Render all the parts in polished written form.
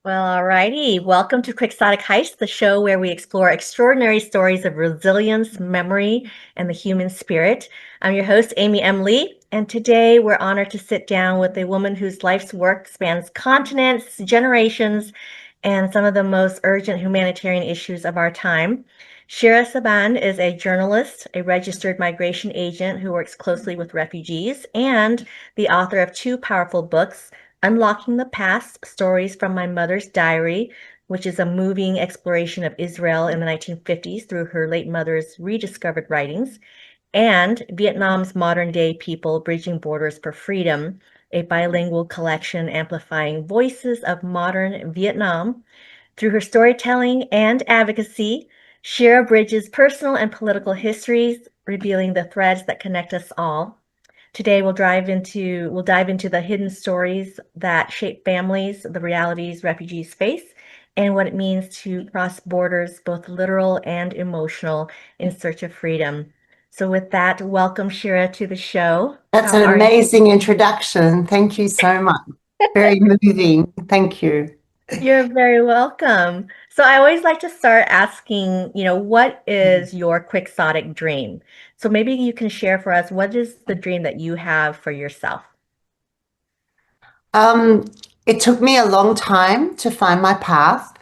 Well, alrighty. Welcome to Quixotic Heights, the show where we explore extraordinary stories of resilience, memory, and the human spirit. I'm your host, Amy M. Lee, and today we're honored to sit down with a woman whose life's work spans continents, generations, and some of the most urgent humanitarian issues of our time. Shira Sebban is a journalist, a registered migration agent who works closely with refugees, and the author of two powerful books, Unlocking the Past, Stories from My Mother's Diary, which is a moving exploration of Israel in the 1950s through her late mother's rediscovered writings, and Vietnam's Modern Day People Bridging Borders for Freedom, a bilingual collection amplifying voices of modern Vietnam. Through her storytelling and advocacy, Shira bridges personal and political histories, revealing the threads that connect us all. Today we'll dive into the hidden stories that shape families, the realities refugees face, and what it means to cross borders, both literal and emotional, in search of freedom. So with that, welcome Shira to the show. That's How an are you? amazing introduction. Thank you so much. Very moving. Thank you. You're very welcome. So I always like to start asking, what is your quixotic dream? So maybe you can share for us, what is the dream that you have for yourself? Um, it took me a long time to find my path,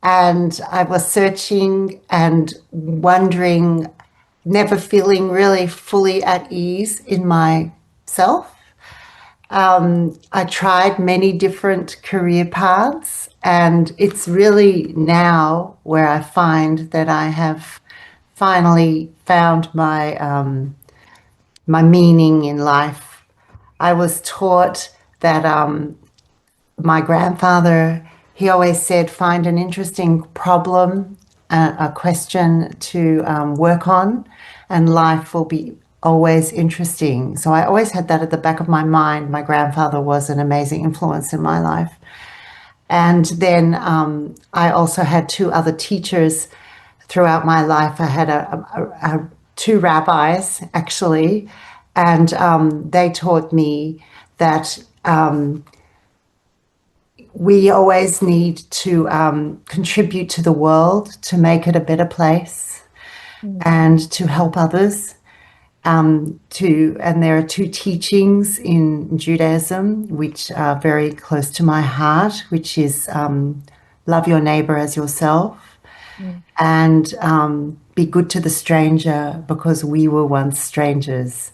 and I was searching and wondering, never feeling really fully at ease in myself. I tried many different career paths, and it's really now where I find that I have finally found my meaning in life. I was taught that my grandfather, he always said, find an interesting problem, a question to work on, and life will be always interesting. So I always had that at the back of my mind. My grandfather was an amazing influence in my life. And then I also had two other teachers throughout my life. I had two rabbis, actually, and they taught me that we always need to contribute to the world to make it a better place Mm. and to help others. And there are two teachings in Judaism which are very close to my heart, which is love your neighbor as yourself Mm. and be good to the stranger because we were once strangers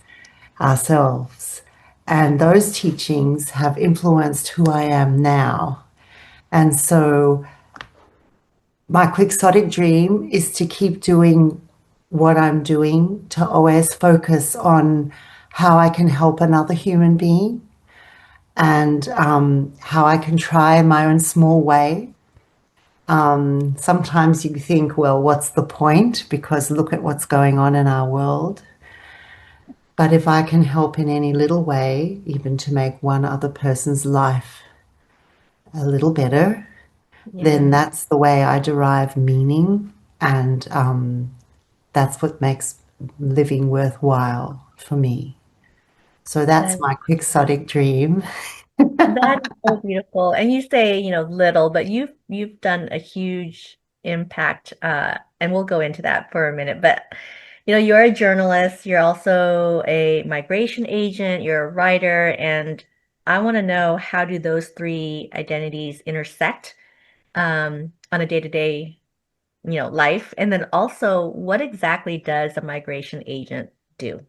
ourselves. And those teachings have influenced who I am now. And so my quixotic dream is to keep doing what I'm doing, to always focus on how I can help another human being and how I can try in my own small way. Sometimes you think, well, what's the point? Because look at what's going on in our world. But if I can help in any little way, even to make one other person's life a little better, then Yeah. that's the way I derive meaning. And that's what makes living worthwhile for me. So that's That my quixotic dream. that is so beautiful. And you say, little, but you've done a huge impact, and we'll go into that for a minute. But you're a journalist, you're also a migration agent, you're a writer, and I want to know, how do those three identities intersect on a day-to-day, life? And then also, what exactly does a migration agent do?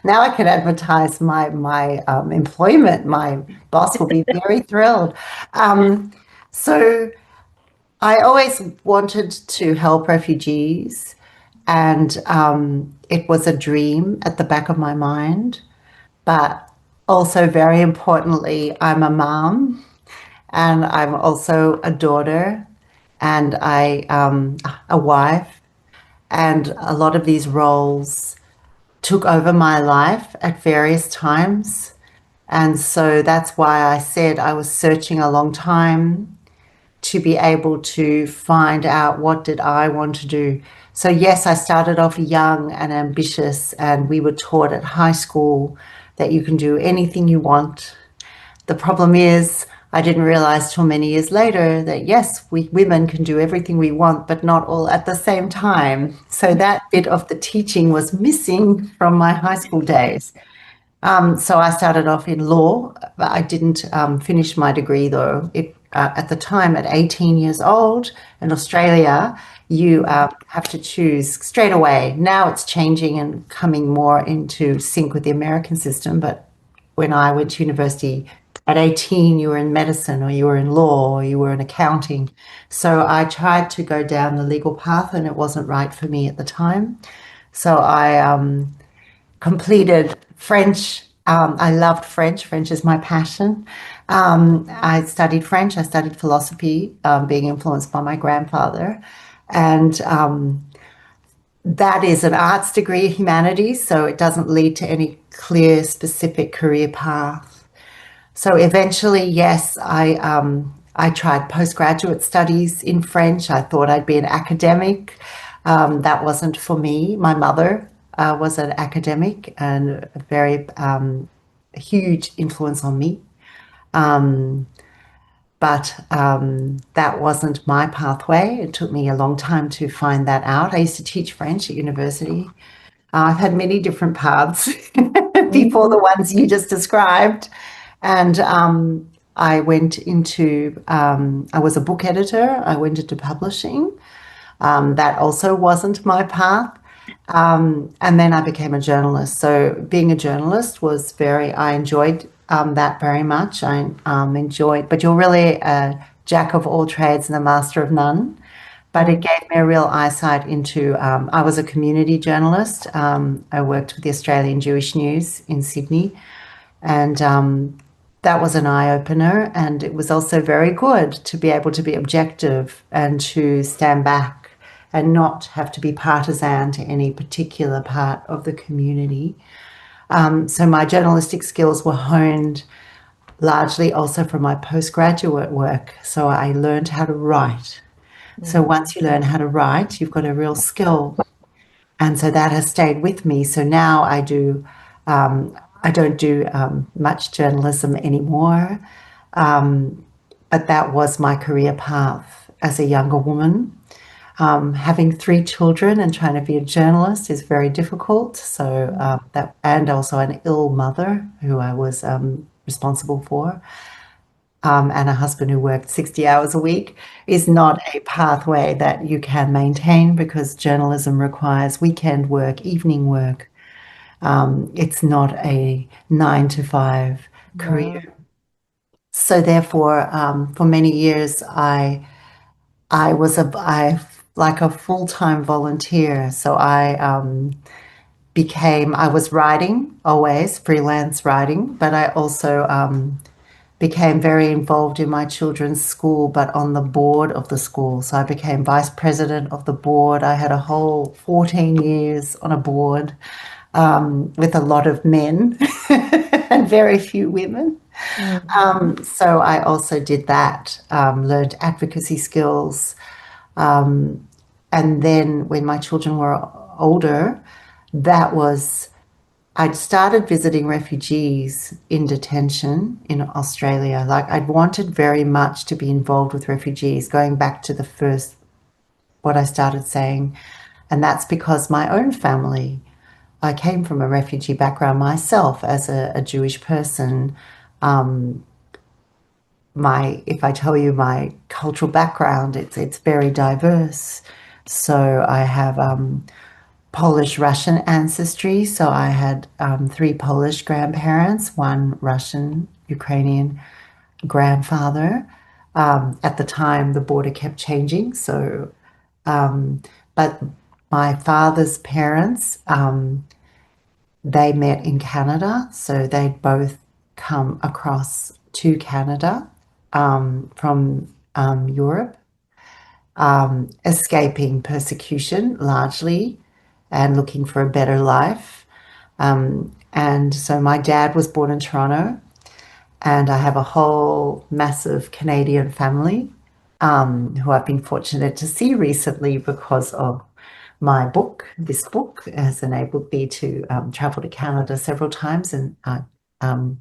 Now I can advertise my employment. My boss will be very thrilled. Um, so I always wanted to help refugees, and it was a dream at the back of my mind. But also, very importantly, I'm a mom, and I'm also a daughter, and I a wife, and a lot of these roles took over my life at various times. And so that's why I said I was searching a long time to be able to find out what did I want to do. So yes, I started off young and ambitious, and we were taught at high school that you can do anything you want. The problem is I didn't realize till many years later that yes, we women can do everything we want, but not all at the same time. So that bit of the teaching was missing from my high school days. So I started off in law. I didn't finish my degree though. At the time, at 18 years old in Australia, you have to choose straight away. Now it's changing and coming more into sync with the American system. But when I went to university at 18, you were in medicine or you were in law or you were in accounting. So I tried to go down the legal path and it wasn't right for me at the time. So I completed French. I loved French. French is my passion. I studied French. I studied philosophy, being influenced by my grandfather. And that is an arts degree, humanities, so it doesn't lead to any clear, specific career path. So eventually, yes, I tried postgraduate studies in French. I thought I'd be an academic. That wasn't for me. My mother was an academic and a very huge influence on me. But that wasn't my pathway. It took me a long time to find that out. I used to teach French at university. I've had many different paths before the ones you just described. And I went into, I was a book editor. I went into publishing. That also wasn't my path. And then I became a journalist. So being a journalist was I enjoyed that very much. I enjoyed, but you're really a jack of all trades and a master of none. But it gave me a real eyesight into, I was a community journalist. I worked with the Australian Jewish News in Sydney. And that was an eye opener. And it was also very good to be able to be objective and to stand back and not have to be partisan to any particular part of the community. So my journalistic skills were honed largely also from my postgraduate work. So I learned how to write. So once you learn how to write, you've got a real skill. And so that has stayed with me. So now I don't do much journalism anymore. But that was my career path as a younger woman. Having 3 children and trying to be a journalist is very difficult. So and also an ill mother who I was responsible for, and a husband who worked 60 hours a week is not a pathway that you can maintain because journalism requires weekend work, evening work. It's not a 9 to 5 career. So therefore, for many years, I was like a full-time volunteer. So I was writing always, freelance writing, but I also became very involved in my children's school, but on the board of the school. So I became vice president of the board. I had a whole 14 years on a board with a lot of men and very few women. So I also did that, learned advocacy skills. And then when my children were older, I'd started visiting refugees in detention in Australia. Like I'd wanted very much to be involved with refugees, going back to what I started saying. And that's because my own family, I came from a refugee background myself as a Jewish person. If I tell you my cultural background, it's very diverse. So I have Polish Russian ancestry. So I had 3 Polish grandparents, 1 Russian Ukrainian grandfather. At the time, the border kept changing. So, but my father's parents, they met in Canada. So they'd both come across to Canada from Europe, escaping persecution largely and looking for a better life. And so my dad was born in Toronto, and I have a whole massive Canadian family who I've been fortunate to see recently because of my book. This book has enabled me to travel to Canada several times and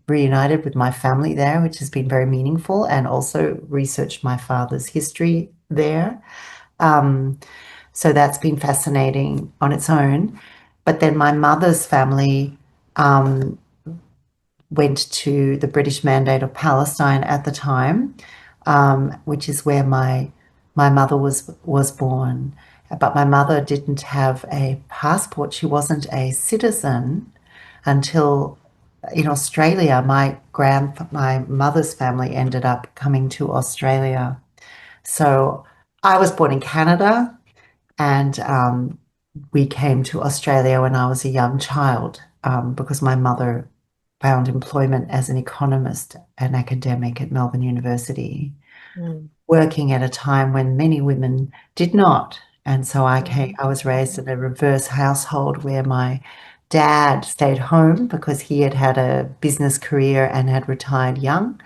reunited with my family there, which has been very meaningful, and also researched my father's history there. Um, so that's been fascinating on its own. But then my mother's family went to the British Mandate of Palestine at the time, which is where my mother was born. But my mother didn't have a passport. She wasn't a citizen until in Australia. My mother's family ended up coming to Australia. So I was born in Canada, and we came to Australia when I was a young child because my mother found employment as an economist and academic at Melbourne University, Mm. working at a time when many women did not. And so Mhm. I was raised in a reverse household where my dad stayed home because he had had a business career and had retired young.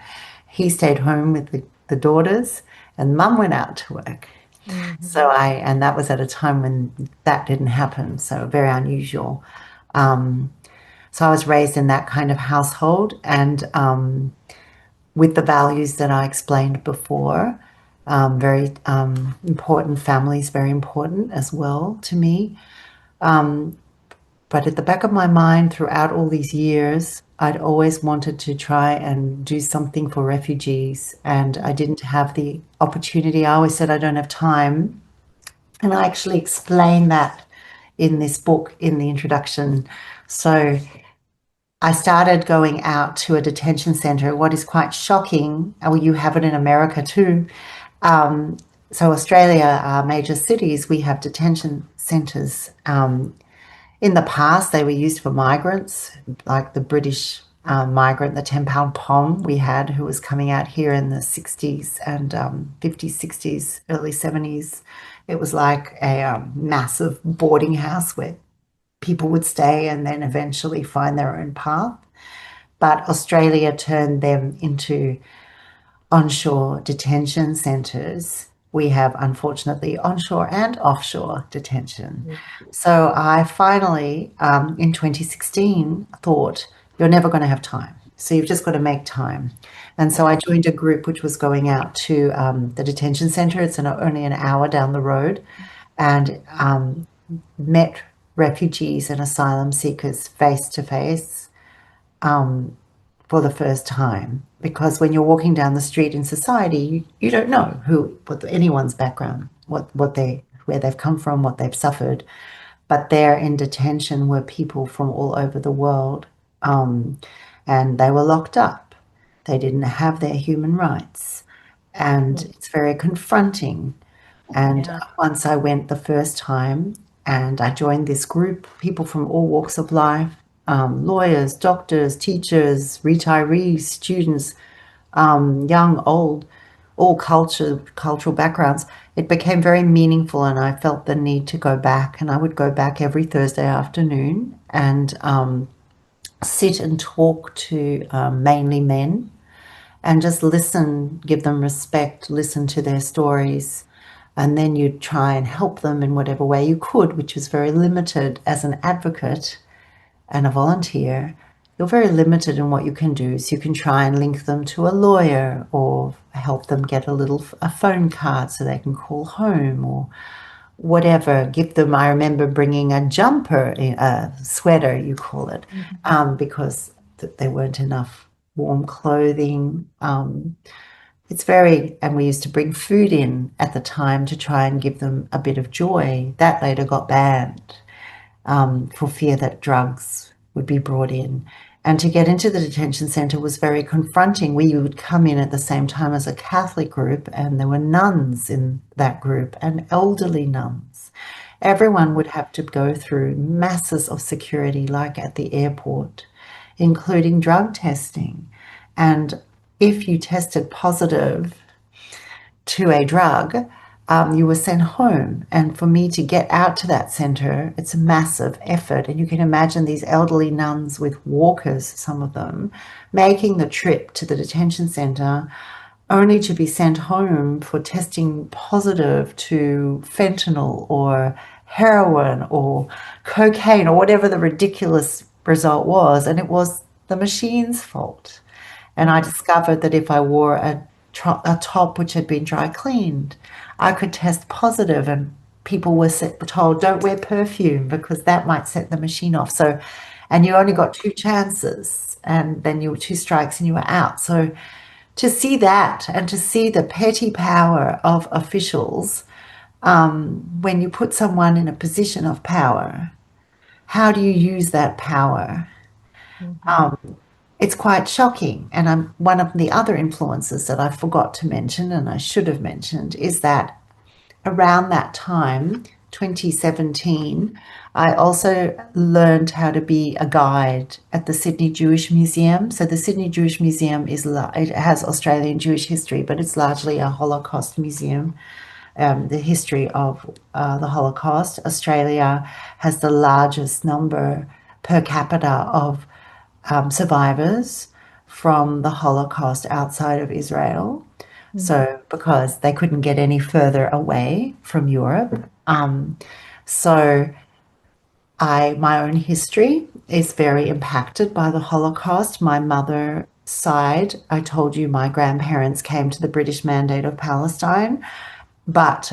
He stayed home with the daughters, and mum went out to work. Mhm. And that was at a time when that didn't happen, so very unusual. Um, so I was raised in that kind of household, and with the values that I explained before. Very important, families very important as well to me. But at the back of my mind, throughout all these years, I'd always wanted to try and do something for refugees, and I didn't have the opportunity. I always said I don't have time, and I actually explain that in this book in the introduction. So I started going out to a detention center. What is quite shocking, well, you have it in America too. Um, so Australia, our major cities, we have detention centers. In the past, they were used for migrants, like the British migrant, the 10-pound pom we had, who was coming out here in the 60s and 50s, 60s, early 70s. It was like a massive boarding house where people would stay and then eventually find their own path. But Australia turned them into onshore detention centres. We have, unfortunately, onshore and offshore detention. So I finally, in 2016, thought, you're never going to have time. So you've just got to make time. And so I joined a group which was going out to the detention centre. It's only an hour down the road, and met refugees and asylum seekers face to face for the first time. Because when you're walking down the street in society, you don't know what anyone's background, where they've come from, what they've suffered. But there in detention were people from all over the world, and they were locked up. They didn't have their human rights, and it's very confronting. And Yeah. once I went the first time and I joined this group, people from all walks of life, lawyers, doctors, teachers, retirees, students, young, old, all cultural backgrounds, it became very meaningful, and I felt the need to go back. And I would go back every Thursday afternoon and sit and talk to mainly men and just listen, give them respect, listen to their stories. And then you'd try and help them in whatever way you could, which was very limited as an advocate and a volunteer. You're very limited in what you can do. So you can try and link them to a lawyer or help them get a phone card so they can call home or whatever. Give them, I remember bringing a jumper, a sweater, you call it, because there weren't enough warm clothing. And we used to bring food in at the time to try and give them a bit of joy. That later got banned for fear that drugs would be brought in. And to get into the detention centre was very confronting. We would come in at the same time as a Catholic group, and there were nuns in that group and elderly nuns. Everyone would have to go through masses of security, like at the airport, including drug testing. And if you tested positive to a drug, you were sent home. And for me to get out to that centre, it's a massive effort. And you can imagine these elderly nuns with walkers, some of them, making the trip to the detention centre only to be sent home for testing positive to fentanyl or heroin or cocaine or whatever the ridiculous result was. And it was the machine's fault. And I discovered that if I wore a top which had been dry cleaned, I could test positive, and people were told, don't wear perfume because that might set the machine off. So, and you only got two chances, and then you were two strikes and you were out. So to see that and to see the petty power of officials, when you put someone in a position of power, how do you use that power? Mhm. It's quite shocking. And one of the other influences that I forgot to mention, and I should have mentioned, is that around that time, 2017, I also learned how to be a guide at the Sydney Jewish Museum. So the Sydney Jewish Museum it has Australian Jewish history, but it's largely a Holocaust museum. The history of the Holocaust. Australia has the largest number per capita of survivors from the Holocaust outside of Israel. So, because they couldn't get any further away from Europe. So, my own history is very impacted by the Holocaust. My mother's side, I told you my grandparents came to the British Mandate of Palestine, but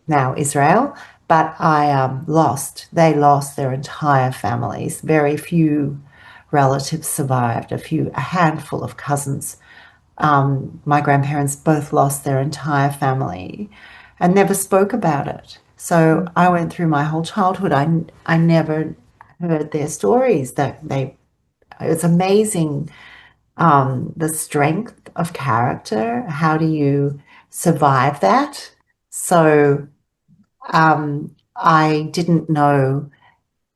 now Israel. But they lost their entire families. Very few relatives survived, a handful of cousins. My grandparents both lost their entire family and never spoke about it. So I went through my whole childhood. I never heard their stories. It's amazing, the strength of character. How do you survive that? So I didn't know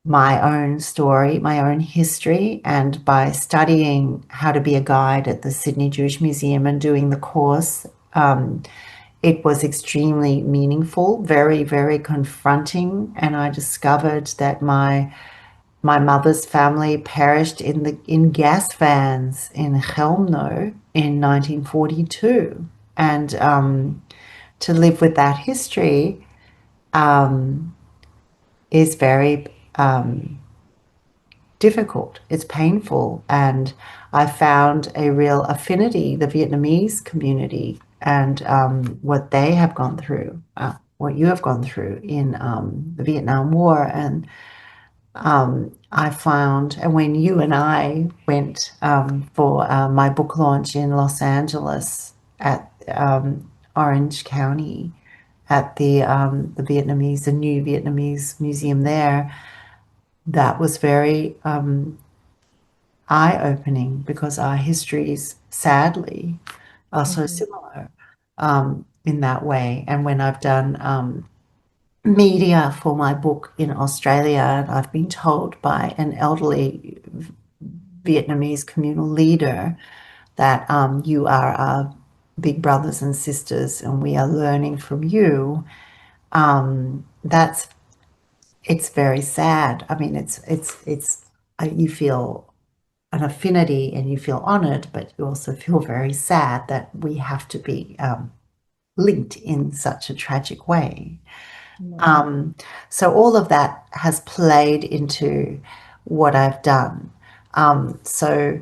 my own story, my own history, and by studying how to be a guide at the Sydney Jewish Museum and doing the course, it was extremely meaningful, very, very confronting, and I discovered that my mother's family perished in gas vans in Chelmno in 1942, and to live with that history is very difficult. It's painful. And I found a real affinity, the Vietnamese community, and what they have gone through, what you have gone through in the Vietnam War. And I found, and when you and I went for my book launch in Los Angeles at Orange County, at the new Vietnamese museum there, that was very eye-opening because our histories, sadly, are so similar in that way. And when I've done media for my book in Australia, and I've been told by an elderly Vietnamese communal leader that you are our big brothers and sisters, and we are learning from you. That's It's very sad. I mean, you feel an affinity and you feel honored, but you also feel very sad that we have to be linked in such a tragic way. So all of that has played into what I've done. So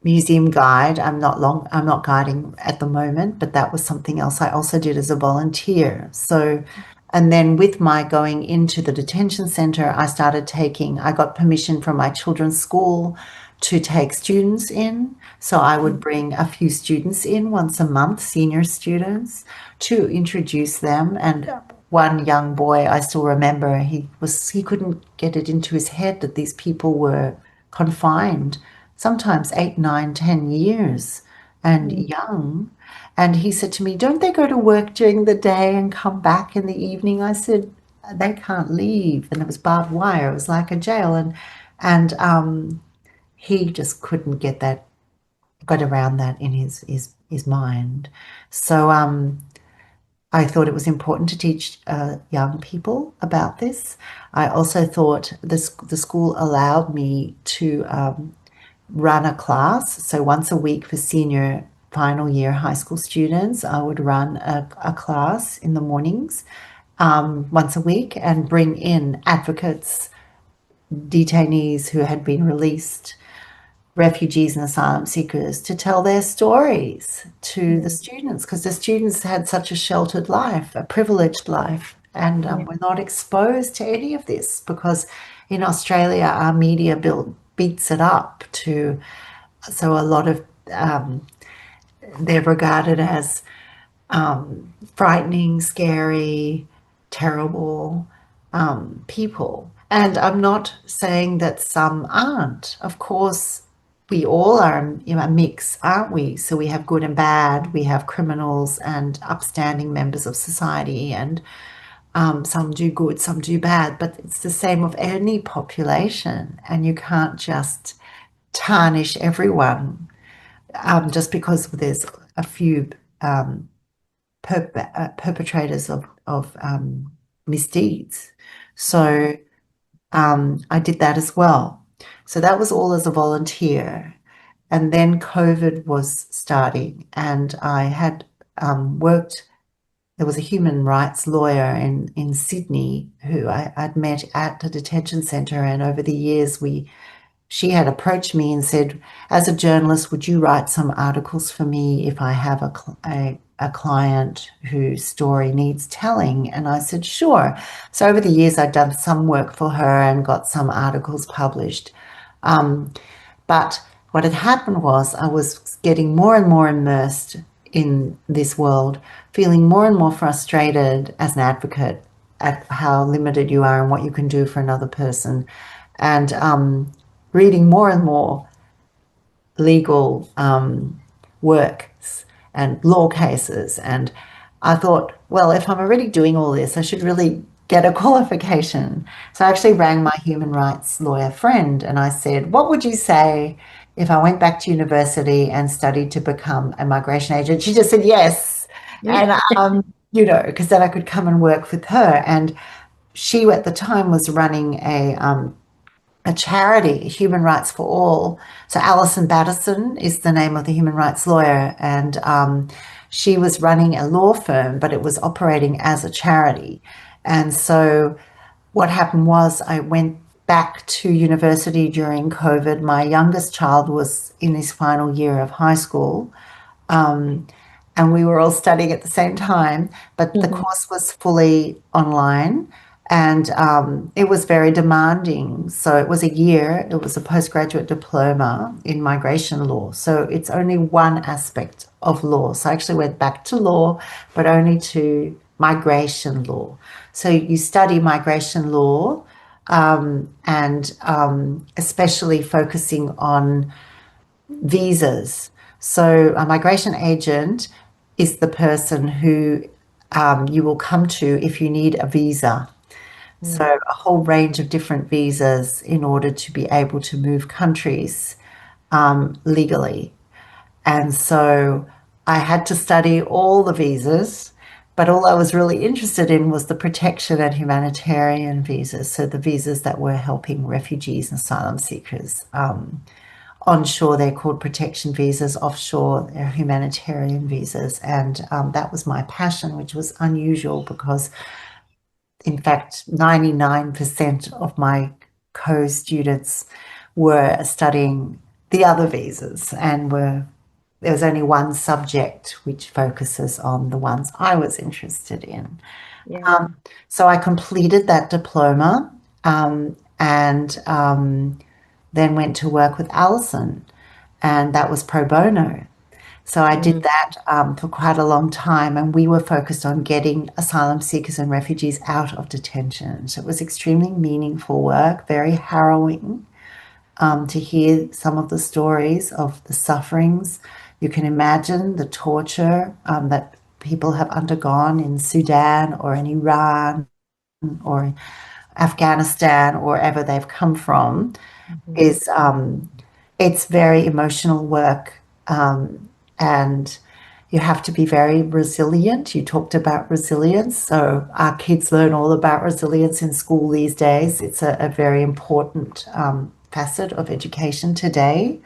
museum guide, I'm not guiding at the moment, but that was something else I also did as a volunteer. So, and then with my going into the detention center, I got permission from my children's school to take students in. So I would bring a few students in once a month, senior students, to introduce them. And one young boy, I still remember, he couldn't get it into his head that these people were confined, sometimes 8, 9, 10 years and young. And he said to me, don't they go to work during the day and come back in the evening? I said, they can't leave. And it was barbed wire. It was like a jail. And he just couldn't got around that in his mind. So I thought it was important to teach young people about this. I also thought the school allowed me to run a class. So once a week for senior final year high school students, I would run a class in the mornings once a week and bring in advocates detainees who had been released, refugees and asylum seekers, to tell their stories to the Mm. students, because the students had such a sheltered life, a privileged life, and Yeah. were not exposed to any of this because in Australia our media beats it up to, so a lot of they're regarded as frightening, scary, terrible people. And I'm not saying that some aren't. Of course, we all are, a mix, aren't we? So we have good and bad, we have criminals and upstanding members of society, and some do good, some do bad. But it's the same of any population, and you can't just tarnish everyone just because there's a few perpetrators of misdeeds. So I did that as well. So that was all as a volunteer. And then COVID was starting, and I had worked. There was a human rights lawyer in Sydney who I'd met at a detention centre, and over the years she had approached me and said, as a journalist, would you write some articles for me if I have a client whose story needs telling? And I said, sure. So over the years, I'd done some work for her and got some articles published. But what had happened was I was getting more and more immersed in this world, feeling more and more frustrated as an advocate at how limited you are and what you can do for another person, and reading more and more legal works and law cases. And I thought, well, if I'm already doing all this, I should really get a qualification. So I actually rang my human rights lawyer friend and I said, what would you say if I went back to university and studied to become a migration agent? She just said yes. And, because then I could come and work with her. And she at the time was running a charity, Human Rights for All. So Alison Batterson is the name of the human rights lawyer, and she was running a law firm, but it was operating as a charity. And so what happened was I went back to university during COVID. My youngest child was in his final year of high school. And we were all studying at the same time, but the course was fully online, and it was very demanding. So it was a year, it was a postgraduate diploma in migration law. So it's only one aspect of law. So I actually went back to law, but only to migration law. So you study migration law, and especially focusing on visas. So a migration agent is the person who you will come to if you need a visa. So a whole range of different visas in order to be able to move countries legally. And so I had to study all the visas, but all I was really interested in was the protection and humanitarian visas. So the visas that were helping refugees and asylum seekers. Onshore, they're called protection visas. Offshore, they're humanitarian visas. And that was my passion, which was unusual because, in fact, 99% of my co-students were studying the other visas, and there was only one subject which focuses on the ones I was interested in. Yeah. So I completed that diploma, and then went to work with Alison, and that was pro bono. So I did that for quite a long time, and we were focused on getting asylum seekers and refugees out of detention. So it was extremely meaningful work, very harrowing to hear some of the stories of the sufferings. You can imagine the torture that people have undergone in Sudan or in Iran or Afghanistan or wherever they've come from. Is It's very emotional work, and you have to be very resilient. You talked about resilience, so our kids learn all about resilience in school these days. It's a very important facet of education today.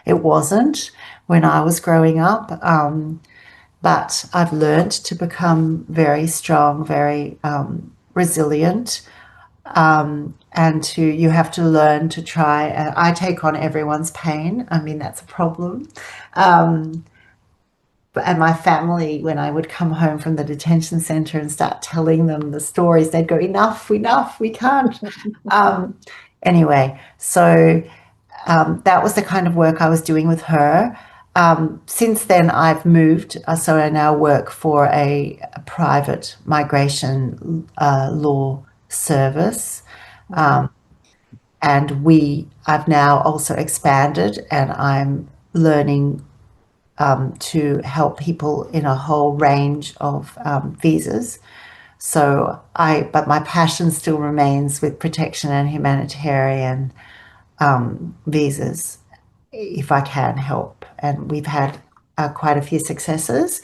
It wasn't when I was growing up, but I've learned to become very strong, very resilient. and you have to learn to try. I take on everyone's pain. I mean, that's a problem. Um, and my family, when I would come home from the detention center and start telling them the stories, they'd go, enough, enough, we can't. Um, anyway, so that was the kind of work I was doing with her. Since then, I've moved, so I now work for a private migration law service. Mhm. And I've now also expanded, and I'm learning to help people in a whole range of visas. But my passion still remains with protection and humanitarian visas, if I can help. And we've had quite a few successes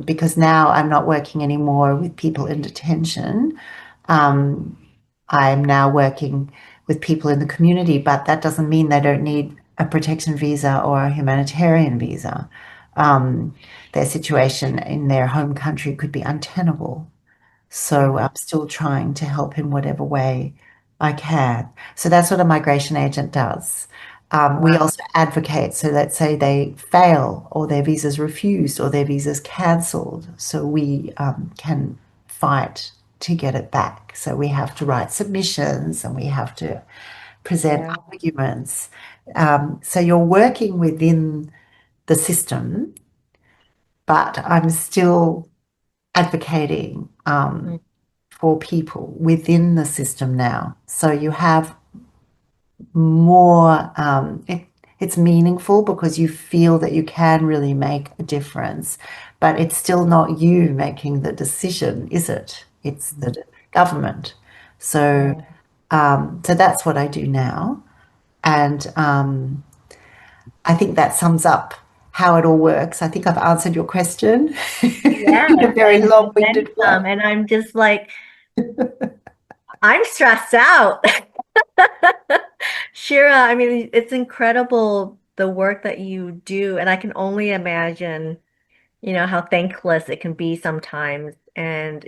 because now I'm not working anymore with people in detention. I'm now working with people in the community, but that doesn't mean they don't need a protection visa or a humanitarian visa. Their situation in their home country could be untenable. So Yeah. I'm still trying to help in whatever way I can. So that's what a migration agent does. We Wow. also advocate. So let's say they fail or their visa's refused or their visa's cancelled. So we can fight to get it back. So we have to write submissions and we have to present Yeah. arguments. So you're working within the system, but I'm still advocating Mm. for people within the system now. So you have more, it's meaningful because you feel that you can really make a difference, but it's still not you making the decision, is it? It's the government. So, Yeah. so that's what I do now. And I think that sums up how it all works. I think I've answered your question Yes, in a very and then long-winded way. some. And I'm just like, I'm stressed out. Shira, I mean, it's incredible the work that you do, and I can only imagine, how thankless it can be sometimes, and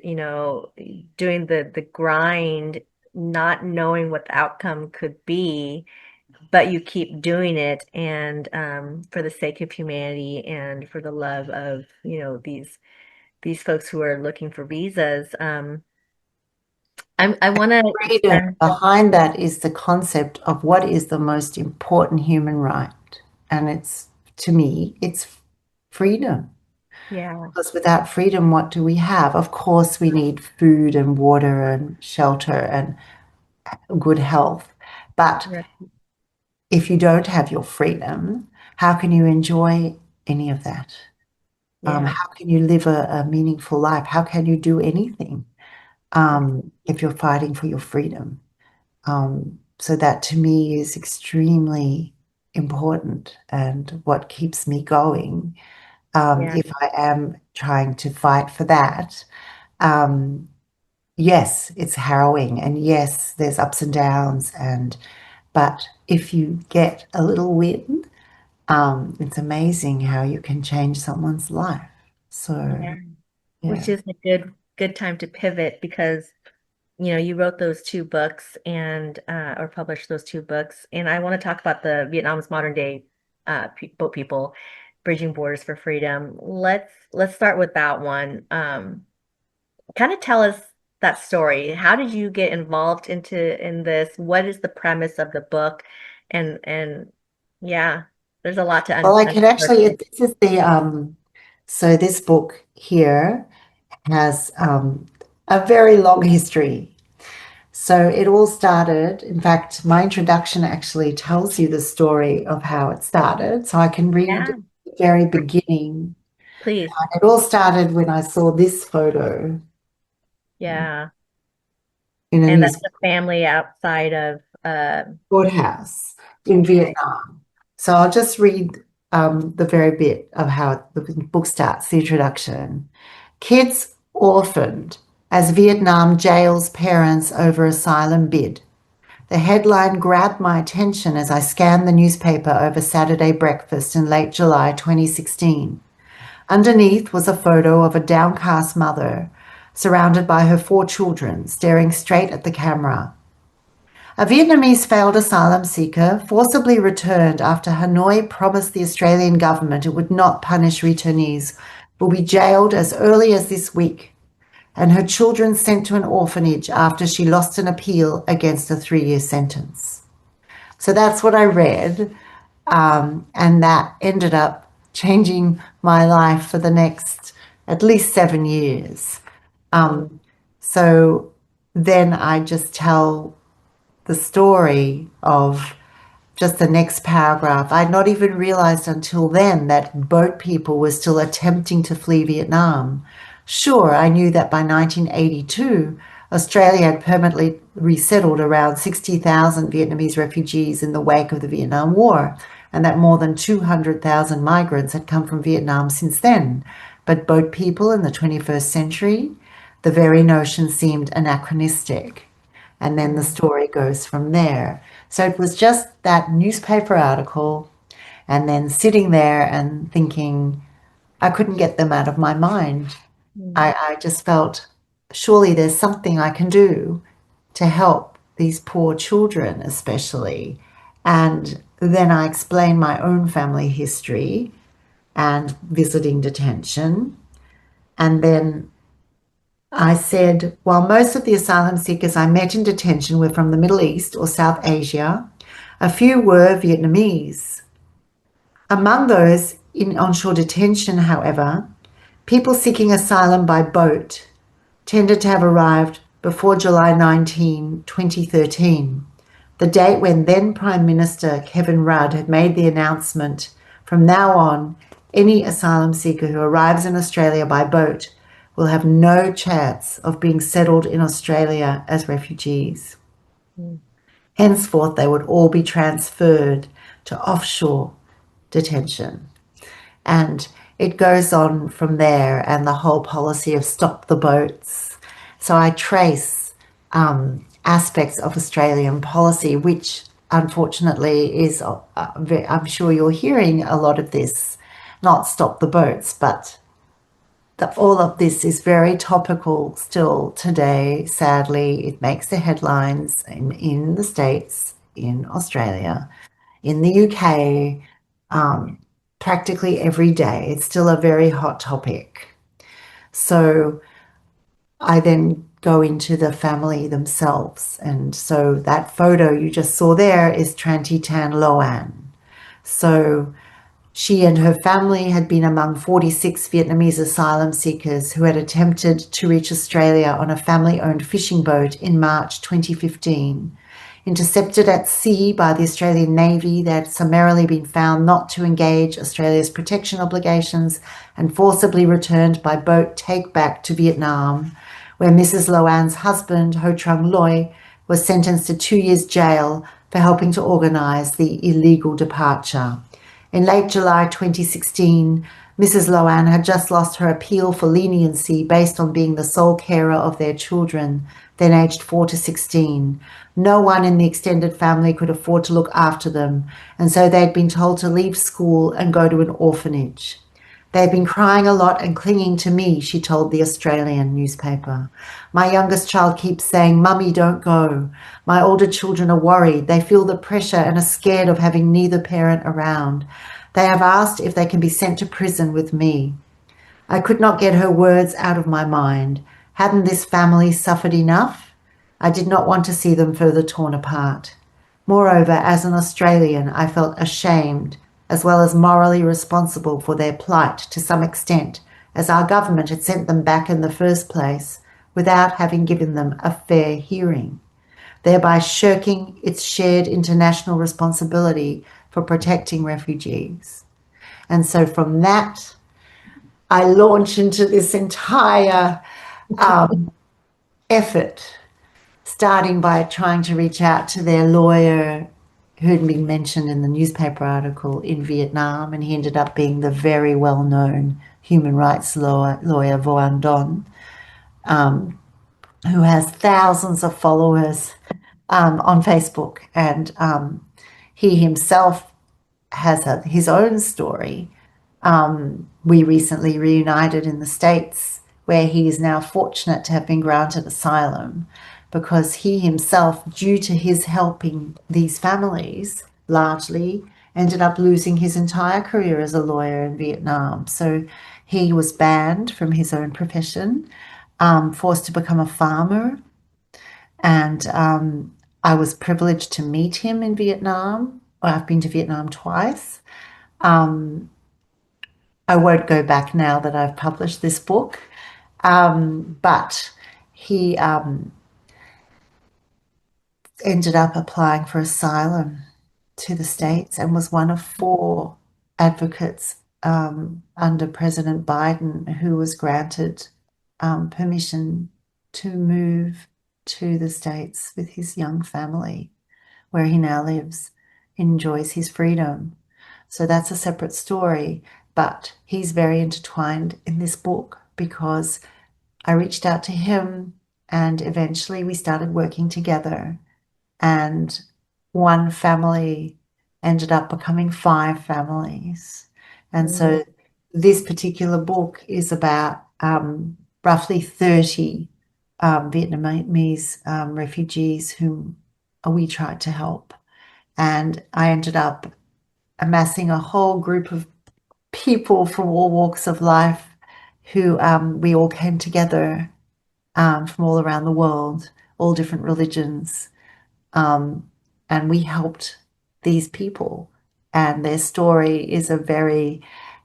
doing the grind, not knowing what the outcome could be, but you keep doing it, and for the sake of humanity and for the love of, these folks who are looking for visas. I want to Freedom extend, behind that is the concept of what is the most important human right. And it's, to me, it's freedom. yeah, Because without freedom, what do we have? Of course, we need food and water and shelter and good health. But right, if you don't have your freedom, how can you enjoy any of that? yeah, How can you live a meaningful life? How can you do anything if you're fighting for your freedom? So that to me is extremely important and what keeps me going. yeah, If I am trying to fight for that, um, yes, it's harrowing, and yes, there's ups and downs, but if you get a little win, it's amazing how you can change someone's life. So yeah. Which yeah. is a good time to pivot because you wrote those two books and or published those two books, and I want to talk about the Vietnam's modern day boat people, bridging borders for freedom. Let's start with that one. Kind of tell us that story. How did you get involved in this? What is the premise of the book? And yeah, there's a lot to Well, I can uncover. actually, this is so this book here has a very long history. So it all started, in fact, my introduction actually tells you the story of how it started. So I can read Yeah, the very beginning. please. It all started when I saw this photo Yeah. in a And that's news the family outside of courthouse in okay. Vietnam. So I'll just read the very bit of how the book starts, the introduction. Kids orphaned as Vietnam jails parents over asylum bid. The headline grabbed my attention as I scanned the newspaper over Saturday breakfast in late July 2016. Underneath was a photo of a downcast mother, surrounded by her 4 children, staring straight at the camera. A Vietnamese failed asylum seeker forcibly returned after Hanoi promised the Australian government it would not punish returnees, will be jailed as early as this week, and her children sent to an orphanage after she lost an appeal against a 3-year sentence. So that's what I read, and that ended up changing my life for the next at least 7 years. So then I just tell the story of just the next paragraph. I'd not even realized until then that boat people were still attempting to flee Vietnam. Sure, I knew that by 1982, Australia had permanently resettled around 60,000 Vietnamese refugees in the wake of the Vietnam War, and that more than 200,000 migrants had come from Vietnam since then. But boat people in the 21st century, the very notion seemed anachronistic. And then the story goes from there. So it was just that newspaper article, and then sitting there and thinking, I couldn't get them out of my mind. I just felt, surely there's something I can do to help these poor children, especially. And then I explained my own family history and visiting detention. And then I said, while most of the asylum seekers I met in detention were from the Middle East or South Asia, a few were Vietnamese. Among those in onshore detention, however, people seeking asylum by boat tended to have arrived before July 19, 2013, the date when then Prime Minister Kevin Rudd had made the announcement, from now on, any asylum seeker who arrives in Australia by boat will have no chance of being settled in Australia as refugees. Henceforth, they would all be transferred to offshore detention. And it goes on from there, and the whole policy of stop the boats. So I trace aspects of Australian policy, which unfortunately is, I'm sure you're hearing a lot of this, not stop the boats, but all of this is very topical still today. Sadly, it makes the headlines in the States, in Australia, in the UK, practically every day. It's still a very hot topic. So I then go into the family themselves. And so that photo you just saw there is Tranti Tan Loan. So she and her family had been among 46 Vietnamese asylum seekers who had attempted to reach Australia on a family-owned fishing boat in March 2015. Intercepted at sea by the Australian Navy, they had summarily been found not to engage Australia's protection obligations and forcibly returned by boat take back to Vietnam, where Mrs. Loan's husband, Ho Trung Loy, was sentenced to 2 years jail for helping to organise the illegal departure. In late July 2016, Mrs. Loan had just lost her appeal for leniency based on being the sole carer of their children, then aged 4 to 16. No one in the extended family could afford to look after them, and so they'd been told to leave school and go to an orphanage. They've been crying a lot and clinging to me, she told the Australian newspaper. My youngest child keeps saying, Mummy, don't go. My older children are worried. They feel the pressure and are scared of having neither parent around. They have asked if they can be sent to prison with me. I could not get her words out of my mind. Hadn't this family suffered enough? I did not want to see them further torn apart. Moreover, as an Australian, I felt ashamed as well as morally responsible for their plight to some extent, as our government had sent them back in the first place without having given them a fair hearing, thereby shirking its shared international responsibility for protecting refugees. And so from that, I launch into this entire effort, starting by trying to reach out to their lawyer who'd been mentioned in the newspaper article in Vietnam, and he ended up being the very well-known human rights lawyer Voan Don, who has thousands of followers on Facebook, and he himself has his own story. We recently reunited in the States where he is now fortunate to have been granted asylum because he himself, due to his helping these families, largely ended up losing his entire career as a lawyer in Vietnam. So he was banned from his own profession, forced to become a farmer, and I was privileged to meet him in Vietnam. I've been to Vietnam twice. I won't go back now that I've published this book, but he ended up applying for asylum to the States and was one of four advocates under President Biden who was granted permission to move to the States with his young family, where he now lives, enjoys his freedom. So that's a separate story, but he's very intertwined in this book because I reached out to him and eventually we started working together. And one family ended up becoming five families. And so this particular book is about roughly 30 Vietnamese refugees whom we tried to help. And I ended up amassing a whole group of people from all walks of life who we all came together from all around the world, all different religions, and we helped these people. And their story is a very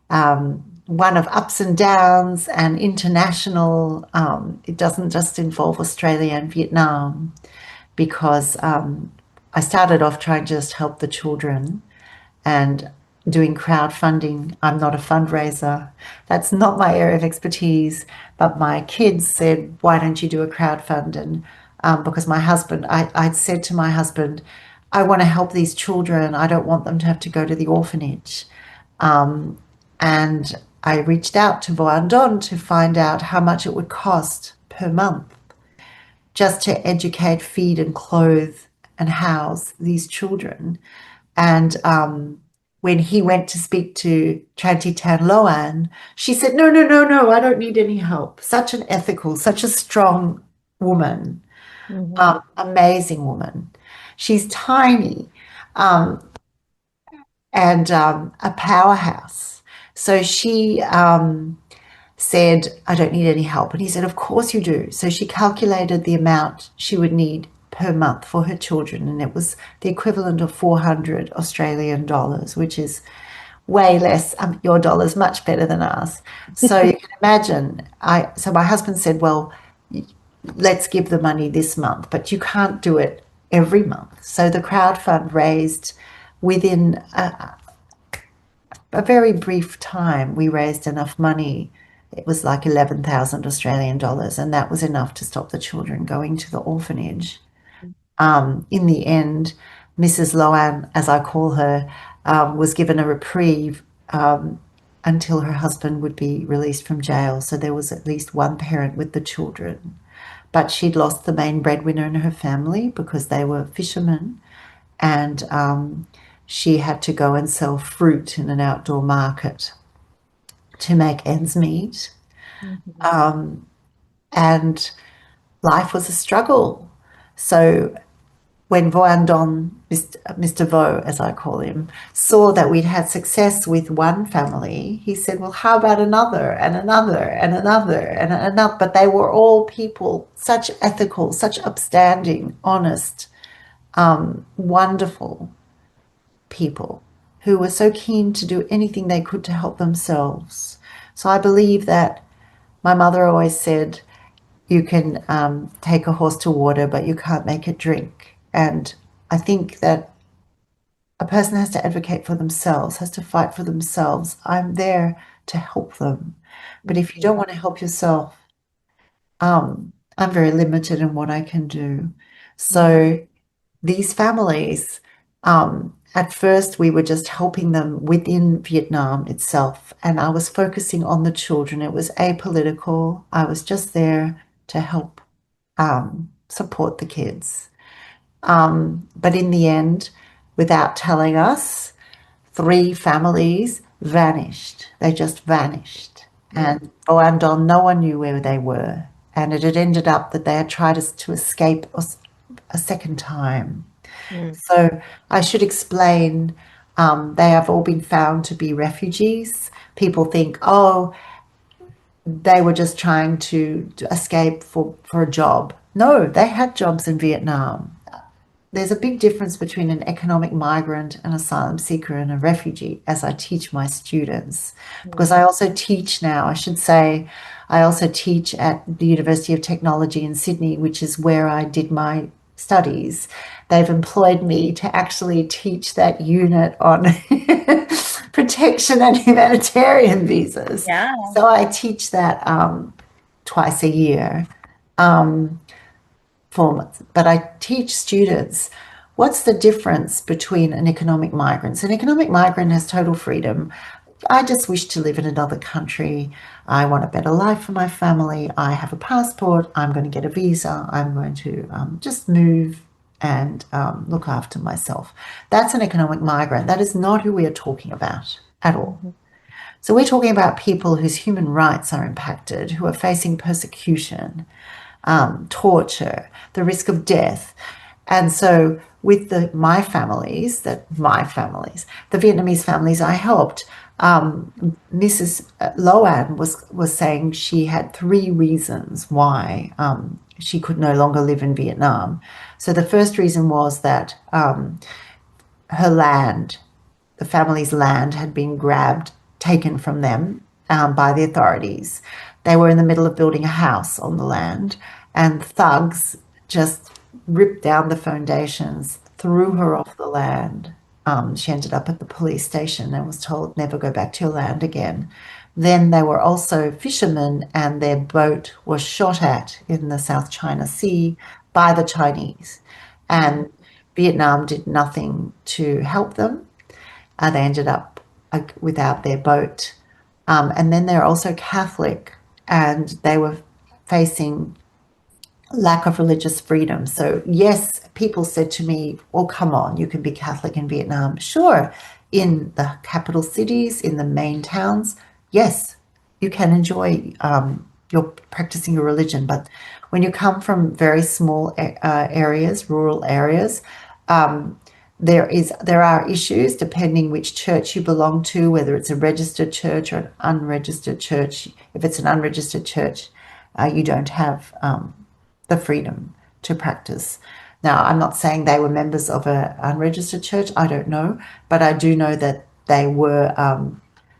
one of ups and downs and international. It doesn't just involve Australia and Vietnam because I started off trying to just help the children and doing crowdfunding. I'm not a fundraiser. That's not my area of expertise. But my kids said, why don't you do a crowdfund? And because my husband, I'd said to my husband, I want to help these children. I don't want them to have to go to the orphanage. And I reached out to Voan Don to find out how much it would cost per month just to educate, feed, and clothe and house these children. And when he went to speak to Chanti Tan Loan, she said, no, no, no, no, I don't need any help. Such an ethical, such a strong woman, amazing woman. She's tiny and a powerhouse. So she said, I don't need any help. And he said, of course you do. So she calculated the amount she would need per month for her children, and it was the equivalent of 400 Australian dollars, which is way less. Your dollar's much better than ours. So you can imagine. So my husband said, well, let's give the money this month, but you can't do it every month. So the crowdfund raised within a very brief time. We raised enough money. It was like 11,000 Australian dollars, and that was enough to stop the children going to the orphanage. In the end, Mrs. Loan, as I call her, was given a reprieve until her husband would be released from jail. So there was at least one parent with the children. But she'd lost the main breadwinner in her family because they were fishermen, and she had to go and sell fruit in an outdoor market to make ends meet. And life was a struggle. So when Voan Don, Mr. Vo, as I call him, saw that we'd had success with one family, he said, well, how about another and another and another and another? But they were all people, such ethical, such upstanding, honest, wonderful people who were so keen to do anything they could to help themselves. So I believe that my mother always said, you can take a horse to water, but you can't make it drink. And I think that a person has to advocate for themselves, has to fight for themselves. I'm there to help them. But if you don't want to help yourself, I'm very limited in what I can do. So these families, at first we were just helping them within Vietnam itself, and I was focusing on the children. It was apolitical. I was just there to help support the kids. But in the end, without telling us, 3 families vanished. They just vanished. And Boan Don, no one knew where they were. And it had ended up that they had tried to escape a second time. Mm. So I should explain, they have all been found to be refugees. People think, oh, they were just trying to escape for a job. No, they had jobs in Vietnam. There's a big difference between an economic migrant, an asylum seeker, and a refugee, as I teach my students. Because I also teach now, I should say, I also teach at the University of Technology in Sydney, which is where I did my studies. They've employed me to actually teach that unit on protection and humanitarian visas. Yeah. So I teach that twice a year. But I teach students what's the difference between an economic migrant. So an economic migrant has total freedom. I just wish to live in another country. I want a better life for my family. I have a passport. I'm going to get a visa. I'm going to just move and look after myself. That's an economic migrant. That is not who we are talking about at all. So we're talking about people whose human rights are impacted, who are facing persecution, torture, the risk of death. And so with my families, the Vietnamese families I helped, Mrs. Loan was saying she had 3 reasons why she could no longer live in Vietnam. So the first reason was that her land, the family's land, had been taken from them by the authorities. They were in the middle of building a house on the land, and thugs just ripped down the foundations, threw her off the land. She ended up at the police station and was told, never go back to your land again. Then they were also fishermen, and their boat was shot at in the South China Sea by the Chinese. And Vietnam did nothing to help them. They ended up without their boat. And then they're also Catholic, and they were facing lack of religious freedom. So yes, people said to me, well, come on, you can be Catholic in Vietnam. Sure, in the capital cities, in the main towns, yes, you can enjoy your practicing your religion. But when you come from very small areas, rural areas, there are issues depending which church you belong to, whether it's a registered church or an unregistered church. If it's an unregistered church, you don't have the freedom to practice. Now, I'm not saying they were members of an unregistered church. I don't know, but I do know that they were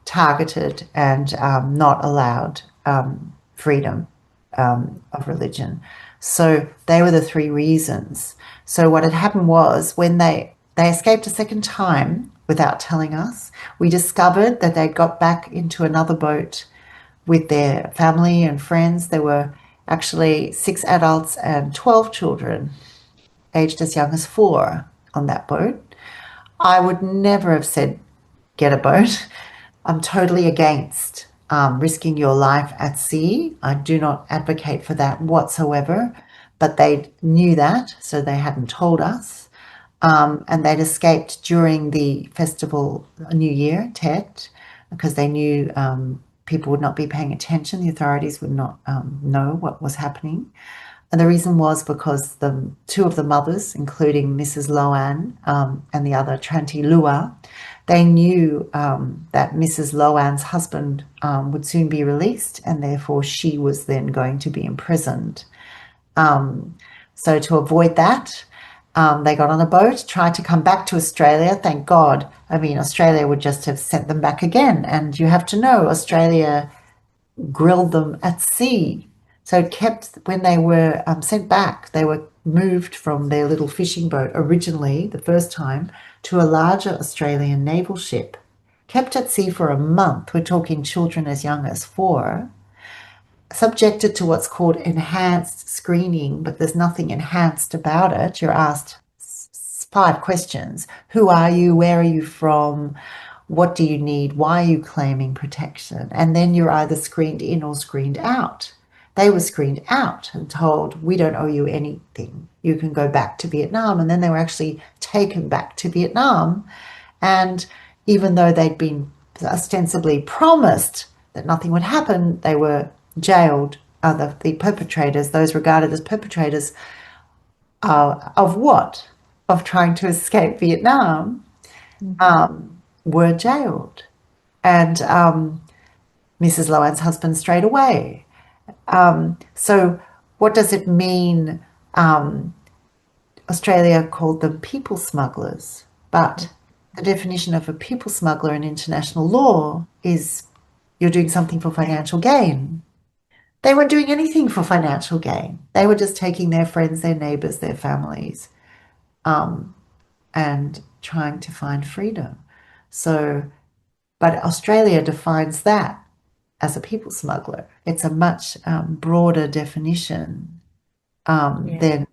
targeted and not allowed freedom of religion. So they were the 3 reasons. So what had happened was when they escaped a second time without telling us, we discovered that they got back into another boat with their family and friends. There were actually 6 adults and 12 children, aged as young as 4, on that boat. I would never have said, get a boat. I'm totally against risking your life at sea. I do not advocate for that whatsoever, but they knew that, so they hadn't told us. And they'd escaped during the festival, New Year, Tet, because they knew people would not be paying attention. The authorities would not know what was happening. And the reason was because 2 of the mothers, including Mrs. Loan and the other Tranti Lua, they knew that Mrs. Loan's husband would soon be released, and therefore she was then going to be imprisoned. So to avoid that, they got on a boat, tried to come back to Australia. Thank God. I mean, Australia would just have sent them back again. And you have to know, Australia grilled them at sea. So it kept, when they were sent back, they were moved from their little fishing boat originally, the first time, to a larger Australian naval ship. Kept at sea for a month. We're talking children as young as 4. Subjected to what's called enhanced screening, but there's nothing enhanced about it. You're asked 5 questions. Who are you? Where are you from? What do you need? Why are you claiming protection? And then you're either screened in or screened out. They were screened out and told, we don't owe you anything. You can go back to Vietnam. And then they were actually taken back to Vietnam. And even though they'd been ostensibly promised that nothing would happen, they were jailed. The perpetrators, those regarded as perpetrators of what? Of trying to escape Vietnam, Mhm. were jailed. And Mrs. Loan's husband straight away. So, what does it mean? Australia called them people smugglers, but the definition of a people smuggler in international law is you're doing something for financial gain. They weren't doing anything for financial gain. They were just taking their friends, their neighbors, their families, and trying to find freedom. So, but Australia defines that as a people smuggler. It's a much broader definition Yeah. than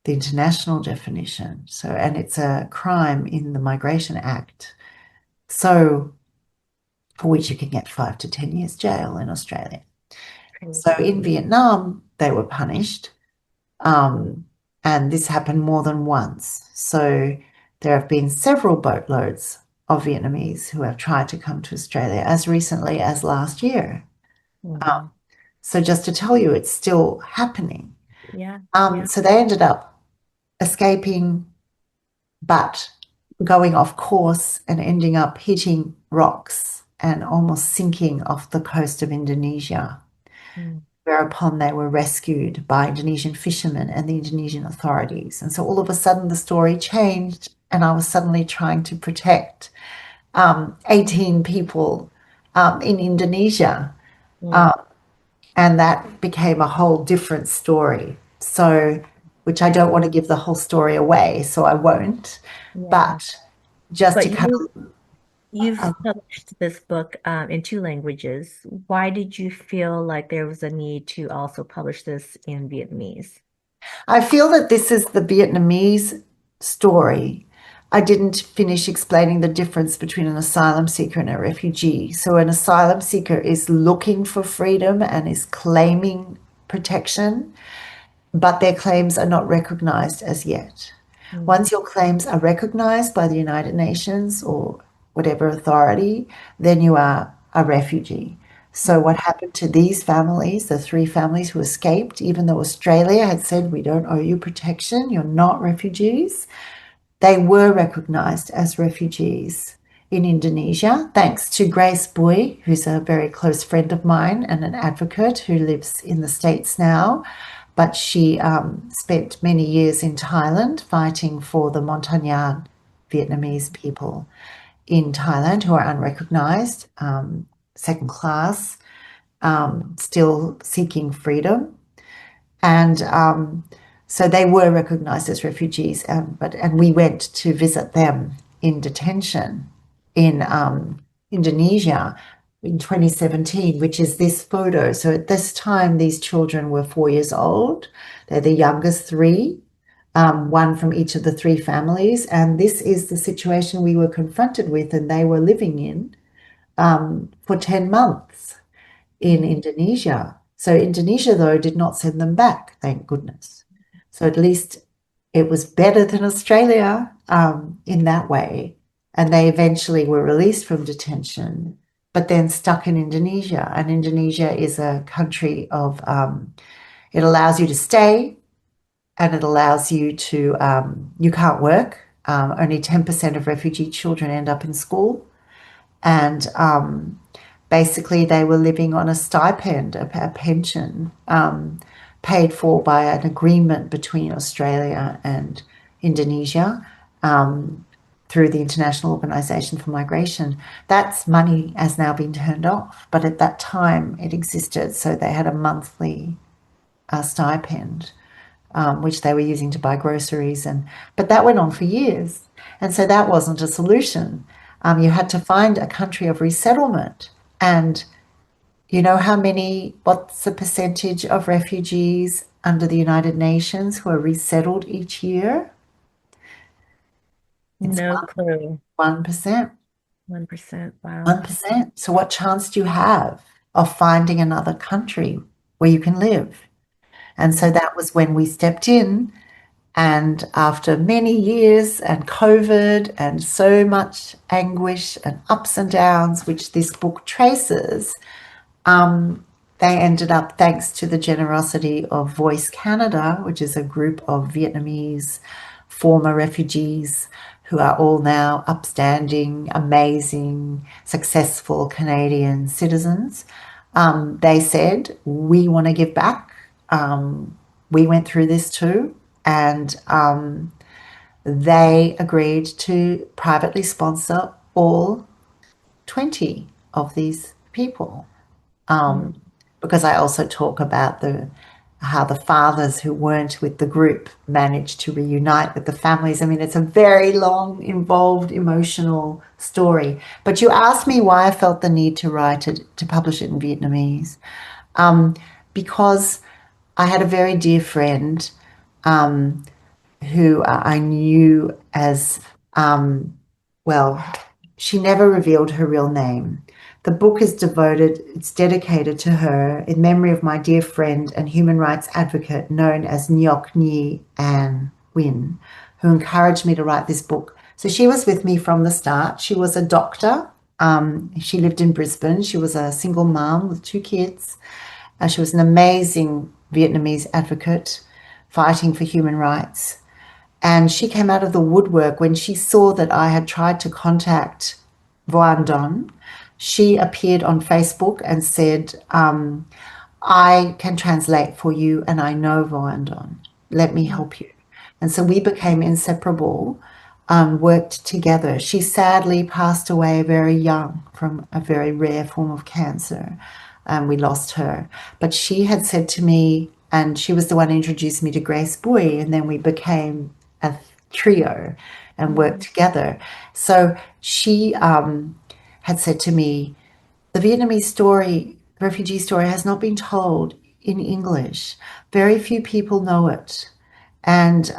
the international definition. So, and it's a crime in the Migration Act. So, for which you can get 5 to 10 years jail in Australia. So, Crazy. in Vietnam, they were punished. And this happened more than once. So, there have been several boatloads of Vietnamese who have tried to come to Australia as recently as last year. Mhm. So, just to tell you, it's still happening. Yeah. Yeah. So, they ended up escaping, but going off course and ending up hitting rocks and almost sinking off the coast of Indonesia, Mm. whereupon they were rescued by Indonesian fishermen and the Indonesian authorities. And so all of a sudden the story changed, and I was suddenly trying to protect 18 people in Indonesia. Mm. And that became a whole different story. So, which I don't want to give the whole story away, so I won't. Yeah. But just to But kind you've of, published this book in two languages. Why did you feel like there was a need to also publish this in Vietnamese? I feel that this is the Vietnamese story. I didn't finish explaining the difference between an asylum seeker and a refugee. So, an asylum seeker is looking for freedom and is claiming protection, but their claims are not recognized as yet. Mm. Once your claims are recognized by the United Nations or whatever authority, then you are a refugee. So, what happened to these families, the three families who escaped, even though Australia had said, we don't owe you protection, you're not refugees, they were recognized as refugees in Indonesia, thanks to Grace Bui, who's a very close friend of mine and an advocate who lives in the States now. But she spent many years in Thailand fighting for the Montagnard Vietnamese people in Thailand who are unrecognized, second class, still seeking freedom. And so they were recognized as refugees, and we went to visit them in detention in Indonesia in 2017, which is this photo. So at this time, these children were 4 years old. They're the youngest three, one from each of the three families. And this is the situation we were confronted with, and they were living in for 10 months in Mm. Indonesia. So Indonesia, though, did not send them back, thank goodness. So at least it was better than Australia in that way. And they eventually were released from detention, but then stuck in Indonesia. And Indonesia is a country of, it allows you to stay and it allows you to, you can't work. Only 10% of refugee children end up in school. And basically they were living on a stipend, a pension, paid for by an agreement between Australia and Indonesia through the International Organization for Migration. That's money has now been turned off, but at that time it existed. So they had a monthly stipend, which they were using to buy groceries, but that went on for years, and so that wasn't a solution. You had to find a country of resettlement, and you know what's the percentage of refugees under the United Nations who are resettled each year? It's No clue. 1%. 1%. Wow. 1%. So what chance do you have of finding another country where you can live? And so Mm. that was when we stepped in And after many years and COVID and so much anguish and ups and downs, which this book traces, they ended up, thanks to the generosity of Voice Canada, which is a group of Vietnamese former refugees who are all now upstanding, amazing, successful Canadian citizens. They said, we want to give back. We went through this too. And they agreed to privately sponsor all 20 of these people. Mm. Because I also talk about how the fathers who weren't with the group managed to reunite with the families. I mean, it's a very long, involved, emotional story. But you asked me why I felt the need to write it, to publish it in Vietnamese, because I had a very dear friend who I knew as, well, she never revealed her real name. The book is it's dedicated to her in memory of my dear friend and human rights advocate known as Ngoc Nhi An Win, who encouraged me to write this book. So she was with me from the start. She was a doctor. She lived in Brisbane. She was a single mom with 2 kids. She was an amazing Vietnamese advocate fighting for human rights. And she came out of the woodwork when she saw that I had tried to contact Voan Don. She appeared on Facebook and said, I can translate for you and I know Voan Don. Let me help you. And so we became inseparable, worked together. She sadly passed away very young from a very rare form of cancer. And we lost her. But she had said to me, and she was the one who introduced me to Grace Bui, and then we became a trio and worked together. So she had said to me, the Vietnamese story, refugee story, has not been told in English. Very few people know it. And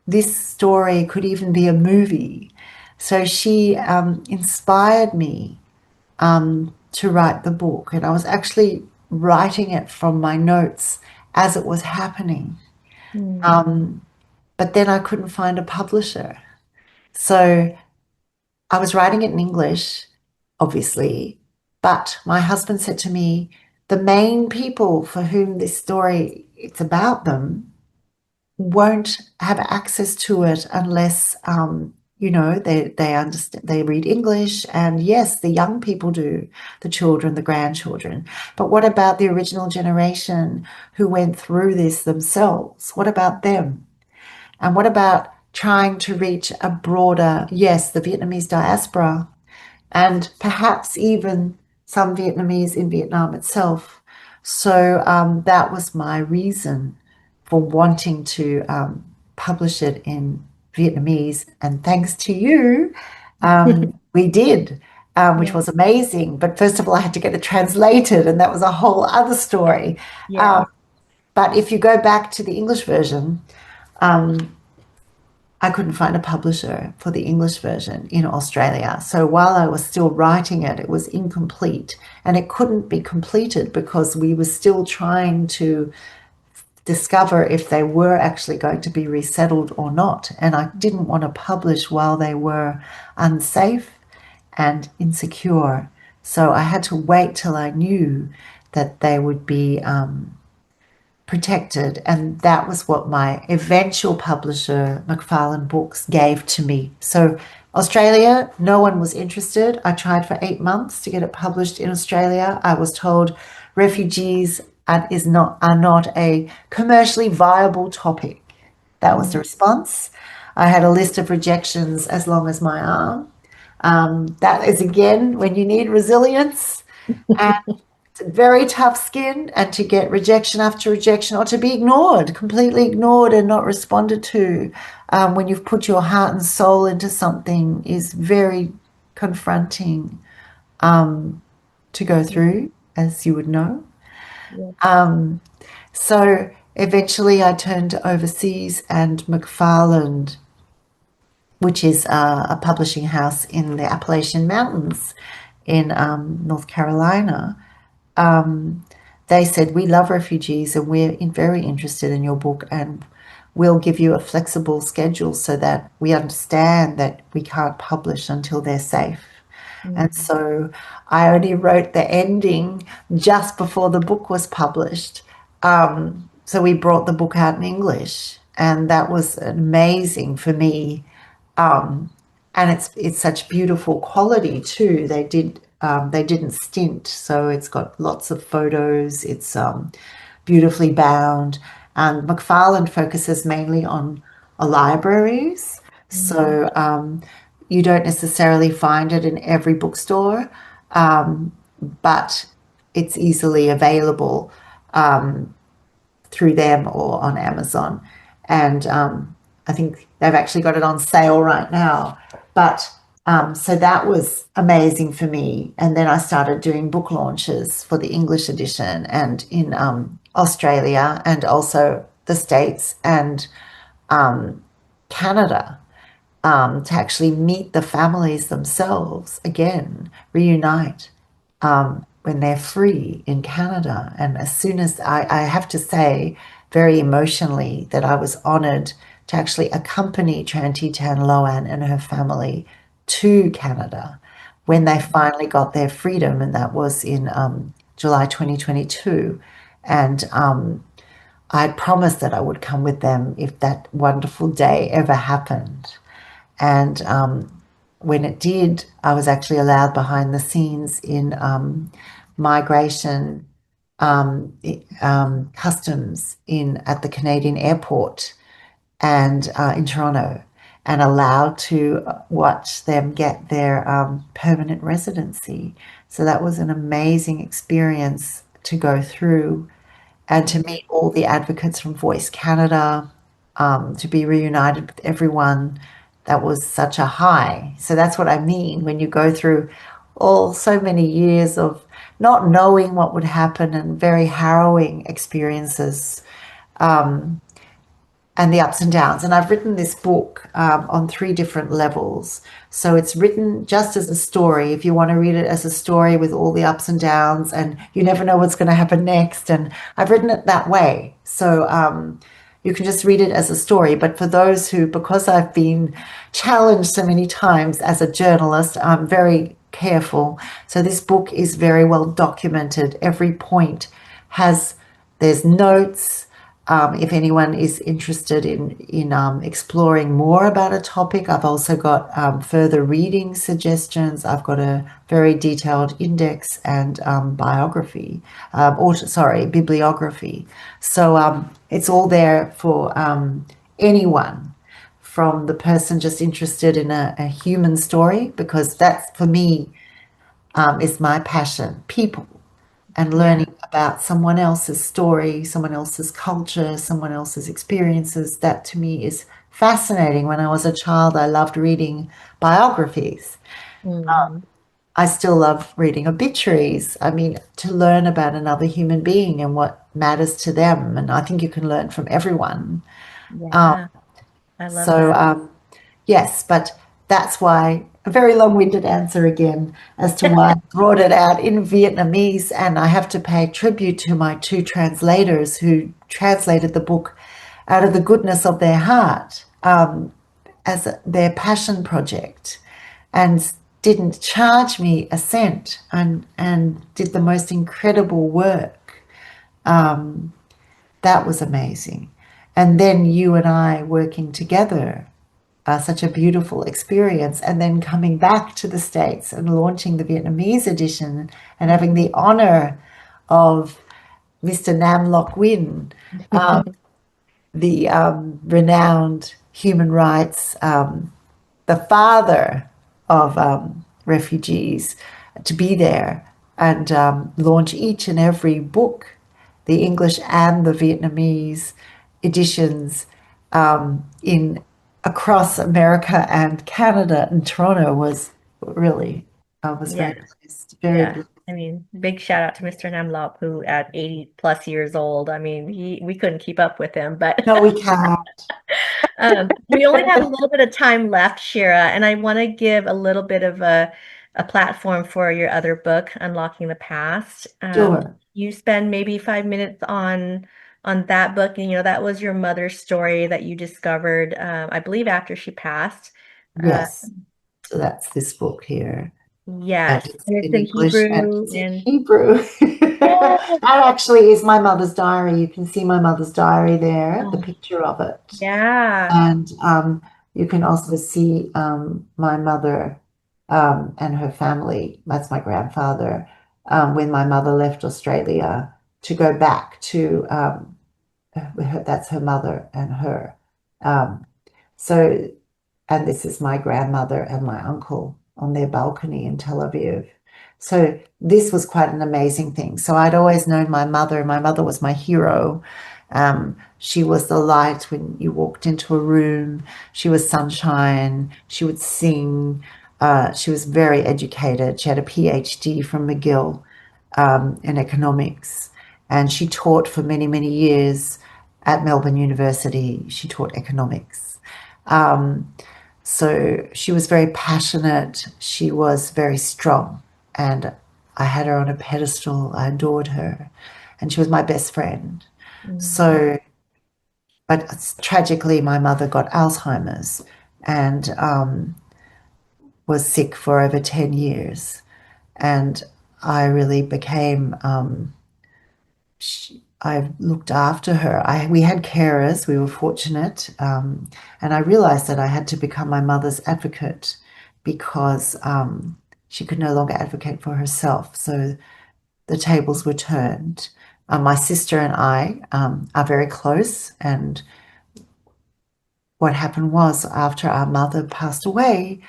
this story could even be a movie. So she inspired me to write the book. And I was actually writing it from my notes as it was happening. But then I couldn't find a publisher. So I was writing it in English, obviously, but my husband said to me, the main people for whom this story, it's about them, won't have access to it unless, they understand, they read English. And yes, the young people do, the children, the grandchildren. But what about the original generation who went through this themselves? What about them? And what about trying to reach a broader, yes, the Vietnamese diaspora, and perhaps even some Vietnamese in Vietnam itself? So that was my reason for wanting to publish it in Vietnamese. And thanks to you, we did, which Yeah. was amazing. But first of all, I had to get it translated, and that was a whole other story. Yeah. But if you go back to the English version, I couldn't find a publisher for the English version in Australia. So while I was still writing it, it was incomplete, and it couldn't be completed because we were still trying to discover if they were actually going to be resettled or not. And I didn't want to publish while they were unsafe and insecure. So I had to wait till I knew that they would be protected. And that was what my eventual publisher, McFarlane Books, gave to me. So Australia, no one was interested. I tried for 8 months to get it published in Australia. I was told refugees are not a commercially viable topic. That was the response. I had a list of rejections as long as my arm. That is, again, when you need resilience and very tough skin, and to get rejection after rejection, or to be ignored, completely ignored and not responded to when you've put your heart and soul into something, is very confronting to go through, as you would know. So eventually I turned overseas, and McFarlane, which is a publishing house in the Appalachian Mountains in North Carolina, they said, we love refugees and we're very interested in your book, and we'll give you a flexible schedule so that we understand that we can't publish until they're safe. And Mm. so I only wrote the ending just before the book was published. So we brought the book out in English, and that was amazing for me. And it's such beautiful quality too. They didn't stint, so it's got lots of photos. It's beautifully bound. And McFarland focuses mainly on libraries, Mm. so you don't necessarily find it in every bookstore, but it's easily available through them or on Amazon. And I think they've actually got it on sale right now. But so that was amazing for me. And then I started doing book launches for the English edition and in Australia and also the States and Canada, to actually meet the families themselves again, reunite when they're free in Canada. And as soon as I have to say, very emotionally, that I was honored to actually accompany Tranti Tan Loan and her family to Canada when they finally got their freedom, and that was in July 2022. And I promised that I would come with them if that wonderful day ever happened. And when it did, I was actually allowed behind the scenes in migration customs in at the Canadian airport and in Toronto, and allowed to watch them get their permanent residency. So that was an amazing experience to go through and to meet all the advocates from Voice Canada, to be reunited with everyone. That was such a high. So that's what I mean when you go through all so many years of not knowing what would happen and very harrowing experiences, and the ups and downs. And I've written this book on three different levels. So it's written just as a story, if you want to read it as a story with all the ups and downs, and you never know what's going to happen next. And I've written it that way. So you can just read it as a story. But for those who, because I've been challenged so many times as a journalist, I'm very careful. So this book is very well documented. Every point there's notes. If anyone is interested in exploring more about a topic, I've also got further reading suggestions. I've got a very detailed index and biography, or sorry, bibliography. So it's all there for anyone, from the person just interested in a human story, because that's for me is my passion, people, and Yeah. learning about someone else's story, someone else's culture, someone else's experiences. That to me is fascinating. When I was a child, I loved reading biographies. Mm. I still love reading obituaries. I mean, to learn about another human being and what matters to them. And I think you can learn from everyone. Yeah. I love So, that. yes, but that's why a very long-winded answer again as to why I brought it out in Vietnamese. And I have to pay tribute to my two translators who translated the book out of the goodness of their heart, as their passion project, and didn't charge me a cent, and did the most incredible work. That was amazing. And then you and I working together, such a beautiful experience. And then coming back to the States and launching the Vietnamese edition and having the honor of Mr. Nam Loc Win, the renowned human rights, the father of refugees, to be there and launch each and every book, the English and the Vietnamese editions, in across America and Canada and Toronto. Was really, I was Yeah. very blessed, very Yeah. blessed. I mean, big shout out to Mr. Namlop, who at 80 plus years old, I mean, we couldn't keep up with him, but No, we can't. we only have a little bit of time left, Shira, and I want to give a little bit of a platform for your other book, Unlocking the Past. Sure. You spend maybe 5 minutes on on that book. And, that was your mother's story that you discovered, I believe, after she passed. Uh, Yes. So that's this book here. And yes, it's and it's in in English and Hebrew it's in and Hebrew. yes. That actually is my mother's diary. You can see my mother's diary there, the Oh, picture of it. yeah. And you can also see my mother and her family. That's my grandfather. When my mother left Australia to go back to, that's her mother and her. Um, so and this is my grandmother and my uncle on their balcony in Tel Aviv. So this was quite an amazing thing. So I'd always known my mother. My mother was my hero. She was the light when you walked into a room. She was sunshine. She would sing. She was very educated. She had a PhD from McGill in economics. And she taught for many, many years at Melbourne University. She taught economics. Um, so she was very passionate. She was very strong. And I had her on a pedestal. I adored her. And she was my best friend. Mm, So, but tragically, my mother got Alzheimer's and was sick for over 10 years. And I really became I looked after her. We had carers. We were fortunate, and I realized that I had to become my mother's advocate because she could no longer advocate for herself. So the tables were turned. My sister and I are very close, and what happened was after our mother passed away,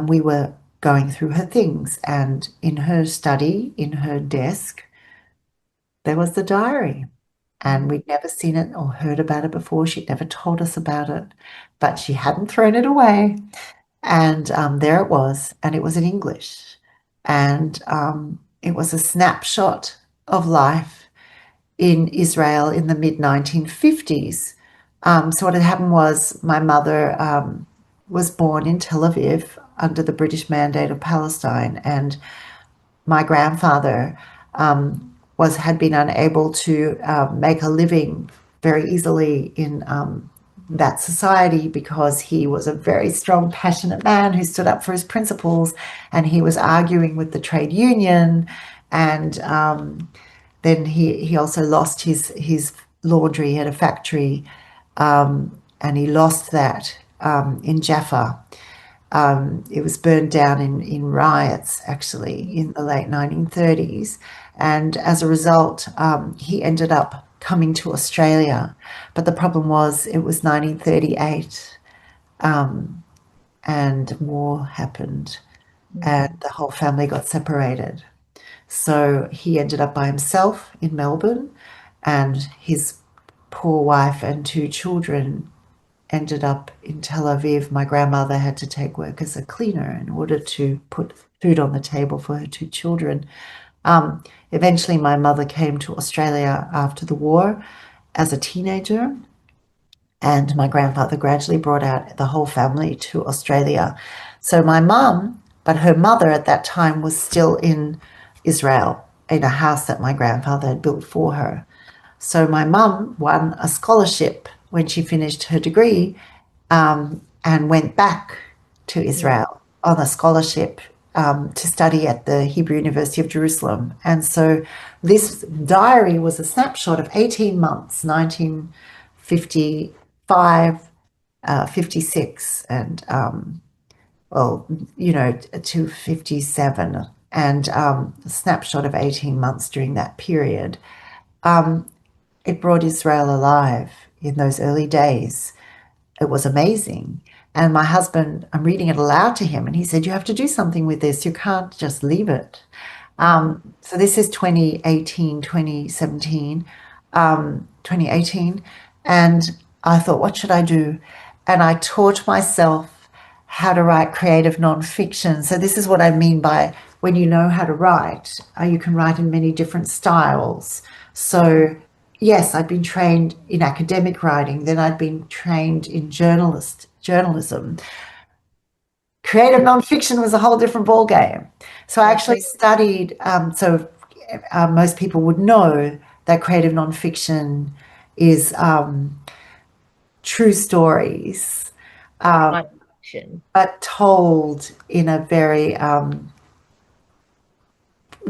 we were going through her things, and in her study, in her desk, there was the diary. And mm, we'd never seen it or heard about it before. She'd never told us about it, but she hadn't thrown it away. And there it was, and it was in English. And it was a snapshot of life in Israel in the mid 1950s. So, what had happened was my mother was born in Tel Aviv under the British Mandate of Palestine, and my grandfather had been unable to make a living very easily in that society because he was a very strong, passionate man who stood up for his principles, and he was arguing with the trade union, and then he also lost his laundry. He had a factory, and he lost that in Jaffa. It was burned down in riots, actually, in the late 1930s. And as a result, he ended up coming to Australia. But the problem was it was 1938 and war happened and mm, the whole family got separated. So he ended up by himself in Melbourne, and his poor wife and two children ended up in Tel Aviv. My grandmother had to take work as a cleaner in order to put food on the table for her two children. Eventually, my mother came to Australia after the war as a teenager, and my grandfather gradually brought out the whole family to Australia. So my mum, but her mother at that time was still in Israel in a house that my grandfather had built for her. So my mum won a scholarship when she finished her degree and went back to yeah. Israel on a scholarship to study at the Hebrew University of Jerusalem. And so this diary was a snapshot of 18 months, 1955, 56, and well, to 57, and a snapshot of 18 months during that period. It brought Israel alive in those early days. It was amazing. And my husband, I'm reading it aloud to him, and he said, "You have to do something with this. You can't just leave it." So this is 2018, 2017, 2018. And I thought, what should I do? And I taught myself how to write creative nonfiction. So this is what I mean by when you know how to write, you can write in many different styles. So yes, I'd been trained in academic writing, then I'd been trained in journalism. Creative nonfiction was a whole different ballgame. So I actually Okay. studied, most people would know that creative nonfiction is true stories, Nonfiction. but told in a very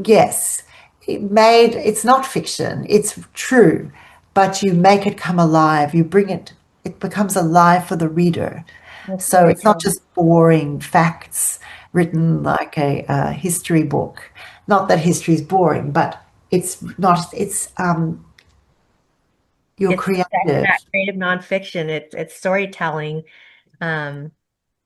yes, it's not fiction, it's true, but you make it come alive. You bring it, it becomes alive for the reader. That's So very it's not true. just boring facts written like a history book. Not that history is boring, but it's not, it's you're It's creative. that creative nonfiction. It's storytelling, um,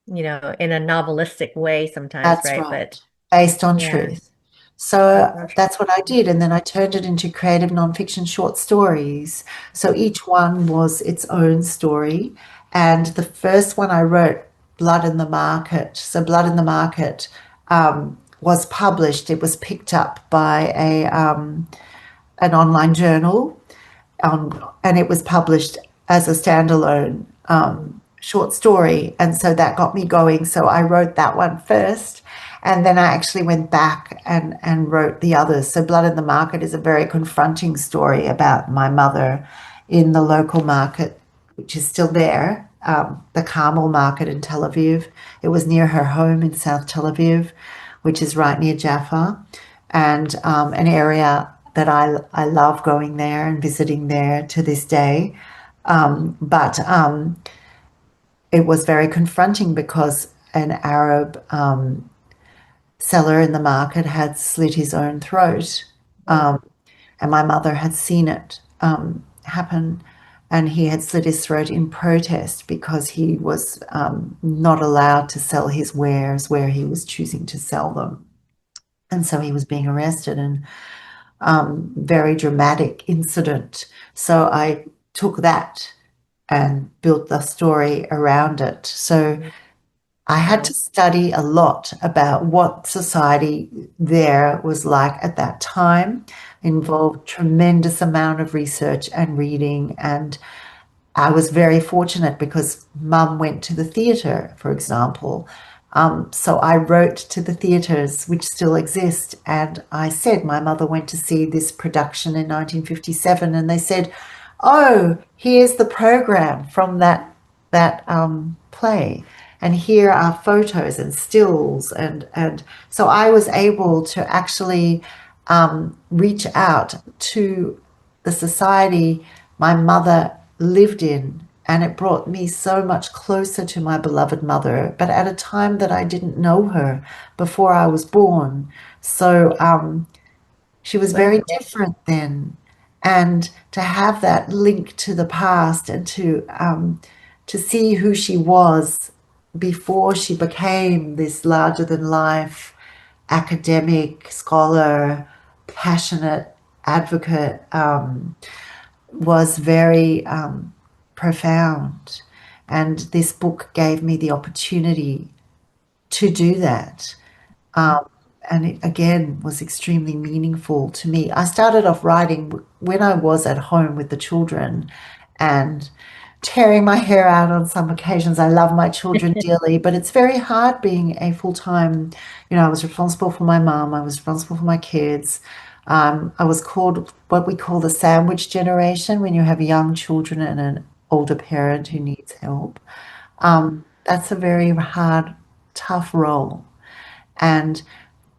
in a novelistic way sometimes, That's right? right. But Based on yeah, truth. So that's that's what I did. And then I turned it into creative nonfiction short stories. So each one was its own story. And the first one I wrote, Blood in the Market. So Blood in the Market was published. It was picked up by an online journal, and it was published as a standalone short story. And so that got me going. So I wrote that one first. And then I actually went back and wrote the others. So Blood in the Market is a very confronting story about my mother in the local market, which is still there, the Carmel market in Tel Aviv. It was near her home in South Tel Aviv, which is right near Jaffa, and an area that I love going there and visiting there to this day. But it was very confronting because an Arab seller in the market had slit his own throat, and my mother had seen it happen. And he had slit his throat in protest because he was not allowed to sell his wares where he was choosing to sell them. And so he was being arrested, and very dramatic incident. So I took that and built the story around it. So I had wow. to study a lot about what society there was like at that time. Involved tremendous amount of research and reading, and I was very fortunate because mum went to the theatre, for example. So I wrote to the theatres which still exist, and I said my mother went to see this production in 1957, and they said, "Oh, here's the program from that play, and here are photos and stills," and so I was able to actually reach out to the society my mother lived in, and it brought me so much closer to my beloved mother, but at a time that I didn't know her before I was born. So she was That's very great. different then, and to have that link to the past and to see who she was before she became this larger than life academic scholar, passionate advocate, was very profound. And this book gave me the opportunity to do that. And it again was extremely meaningful to me. I started off writing when I was at home with the children and tearing my hair out on some occasions. I love my children dearly, but it's very hard being a full time, I was responsible for my mom, I was responsible for my kids. I was called what we call the sandwich generation when you have young children and an older parent who needs help. That's a very hard, tough role. And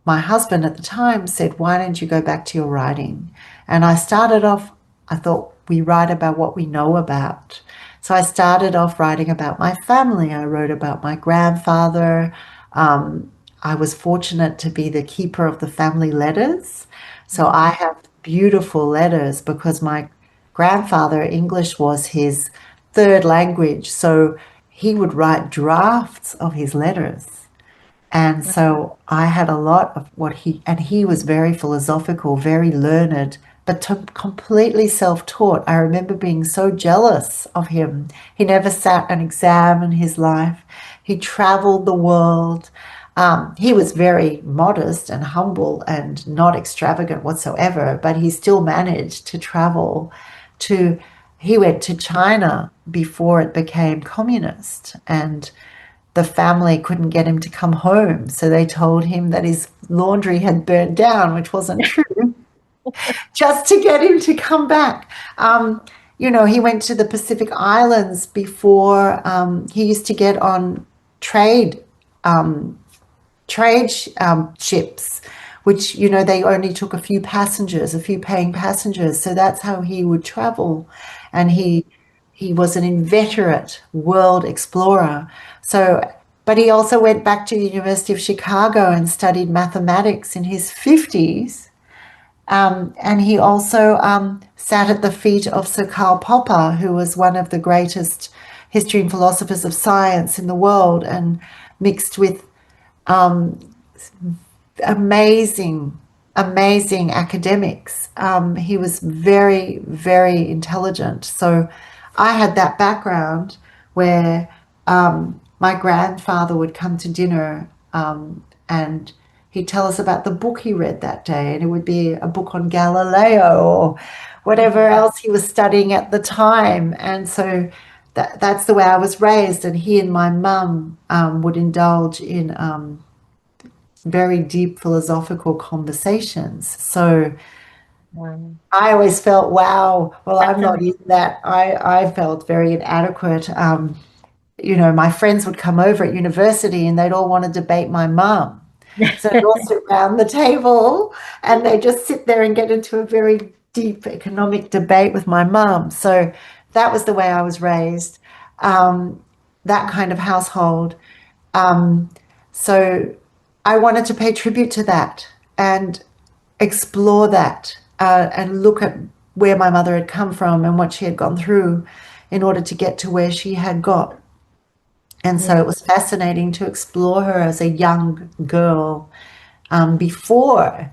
my husband at the time said, "Why don't you go back to your writing?" And I started off, I thought we write about what we know about. So I started off writing about my family. I wrote about my grandfather. I was fortunate to be the keeper of the family letters. So I have beautiful letters because my grandfather, English was his third language. So he would write drafts of his letters. And so I had a lot of and he was very philosophical, very learned, but completely self taught. I remember being so jealous of him. He never sat an exam in his life, he traveled the world. He was very modest and humble and not extravagant whatsoever, but he still managed to travel to, he went to China before it became communist, and the family couldn't get him to come home. So they told him that his laundry had burnt down, which wasn't true, just to get him to come back. he went to the Pacific Islands before. He used to get on trade ships, which, they only took a few passengers, a few paying passengers. So that's how he would travel. And he was an inveterate world explorer. So, but he also went back to the University of Chicago and studied mathematics in his 50s. And he also sat at the feet of Sir Karl Popper, who was one of the greatest history and philosophers of science in the world, and mixed with amazing, amazing academics. He was very, very intelligent. So I had that background where my grandfather would come to dinner, and he'd tell us about the book he read that day, and it would be a book on Galileo or whatever else he was studying at the time. And so that's the way I was raised. And he and my mum would indulge in very deep philosophical conversations. So Wow. I always felt, wow, well, I'm That's not in that. I felt very inadequate. My friends would come over at university and they'd all want to debate my mum. So they'd all sit around the table and they just sit there and get into a very deep economic debate with my mum. So that was the way I was raised, that kind of household. So I wanted to pay tribute to that and explore that, and look at where my mother had come from and what she had gone through in order to get to where she had got. And so Yeah. it was fascinating to explore her as a young girl, before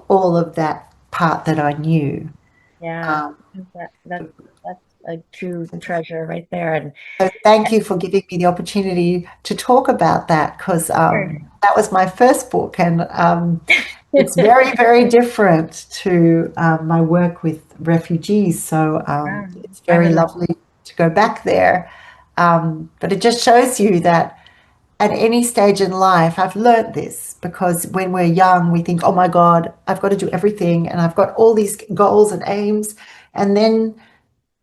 all of that part that I knew. Yeah. Um, That's a true treasure right there. And so thank you for giving me the opportunity to talk about that, because sure. that was my first book, and it's very, very different to my work with refugees. So it's I very would love. lovely to go back there. But it just shows you that at any stage in life, I've learned this, because when we're young, we think, oh my God, I've got to do everything and I've got all these goals and aims. And then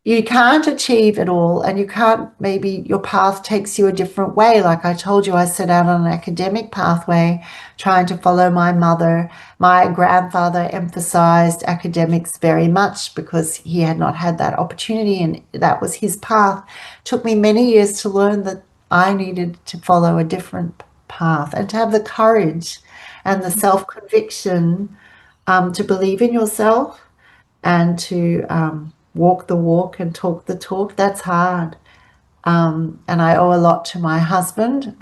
you can't achieve it all, and you can't, maybe your path takes you a different way. Like I told you, I set out on an academic pathway trying to follow my mother. My grandfather emphasized academics very much because he had not had that opportunity, and that was his path. It took me many years to learn that I needed to follow a different path, and to have the courage and the Mhm. self-conviction, to believe in yourself, and to walk the walk and talk the talk. That's hard. And I owe a lot to my husband,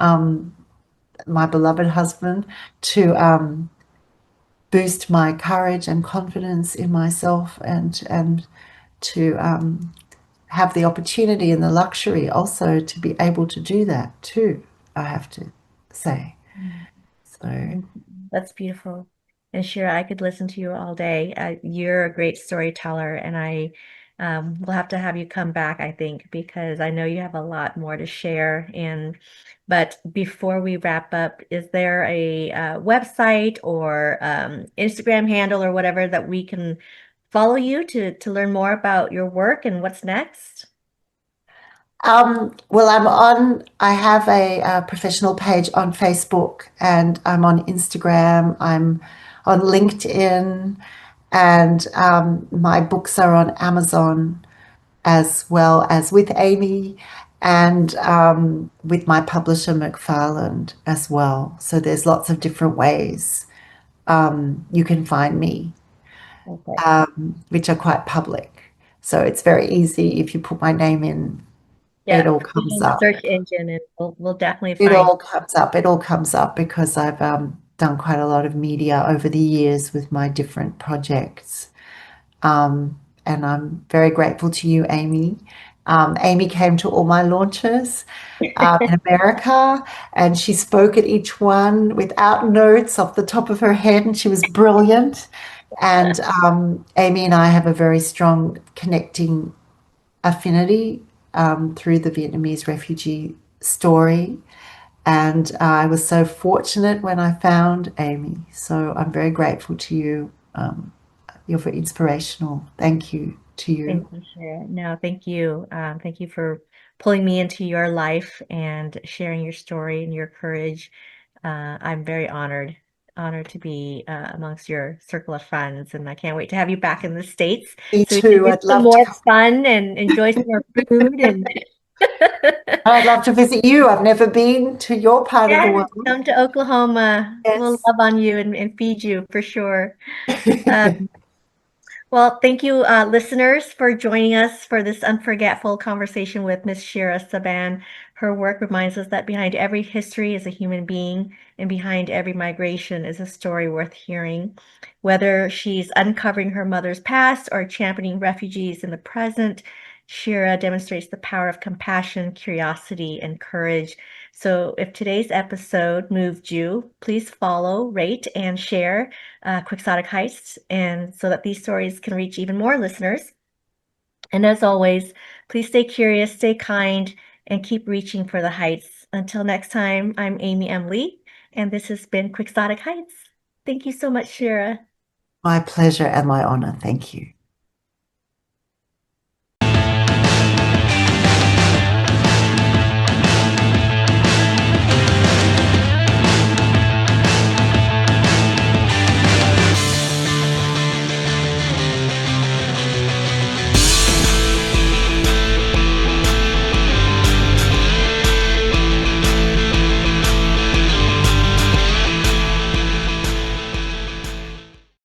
my beloved husband, to boost my courage and confidence in myself, and to have the opportunity and the luxury also to be able to do that too, I have to say. So Mm, that's beautiful. And Shira, I could listen to you all day. You're a great storyteller, and I will have to have you come back, I think, because I know you have a lot more to share. But before we wrap up, is there a website or Instagram handle or whatever that we can follow you to learn more about your work and what's next? well, I have a professional page on Facebook, and I'm on Instagram, I'm on LinkedIn, and my books are on Amazon, as well as with Amy, and with my publisher McFarland as well. So there's lots of different ways you can find me, Okay. which are quite public. So it's very easy. If you put my name in, it Yeah, all put it comes in the up. search engine and we'll definitely It find. all comes up. It all comes up because I've done quite a lot of media over the years with my different projects. And I'm very grateful to you, Amy. Amy came to all my launches in America, and she spoke at each one without notes off the top of her head, and she was brilliant. And Amy and I have a very strong connecting affinity, through the Vietnamese refugee story. And I was so fortunate when I found Amy. So I'm very grateful to you. You're very inspirational. Thank you. to you. Thank you, Shira. No, thank you. Thank you for pulling me into your life and sharing your story and your courage. I'm very honored to be amongst your circle of friends, and I can't wait to have you back in the States Me so we can too. do I'd some love to more come. fun and enjoy some more food and I'd love to visit you. I've never been to your part of the yeah, world. come to Oklahoma. We'll Yes. love on you and feed you for sure. Uh, Well, thank you, listeners, for joining us for this unforgettable conversation with Miss Shira Sebban. Her work reminds us that behind every history is a human being, and behind every migration is a story worth hearing. Whether she's uncovering her mother's past or championing refugees in the present, Shira demonstrates the power of compassion, curiosity, and courage. So, if today's episode moved you, please follow, rate, and share Quixotic Heights, and so that these stories can reach even more listeners. And as always, please stay curious, stay kind, and keep reaching for the heights. Until next time, I'm Amy M. Lee, and this has been Quixotic Heights. Thank you so much, Shira. My pleasure and my honor. Thank you.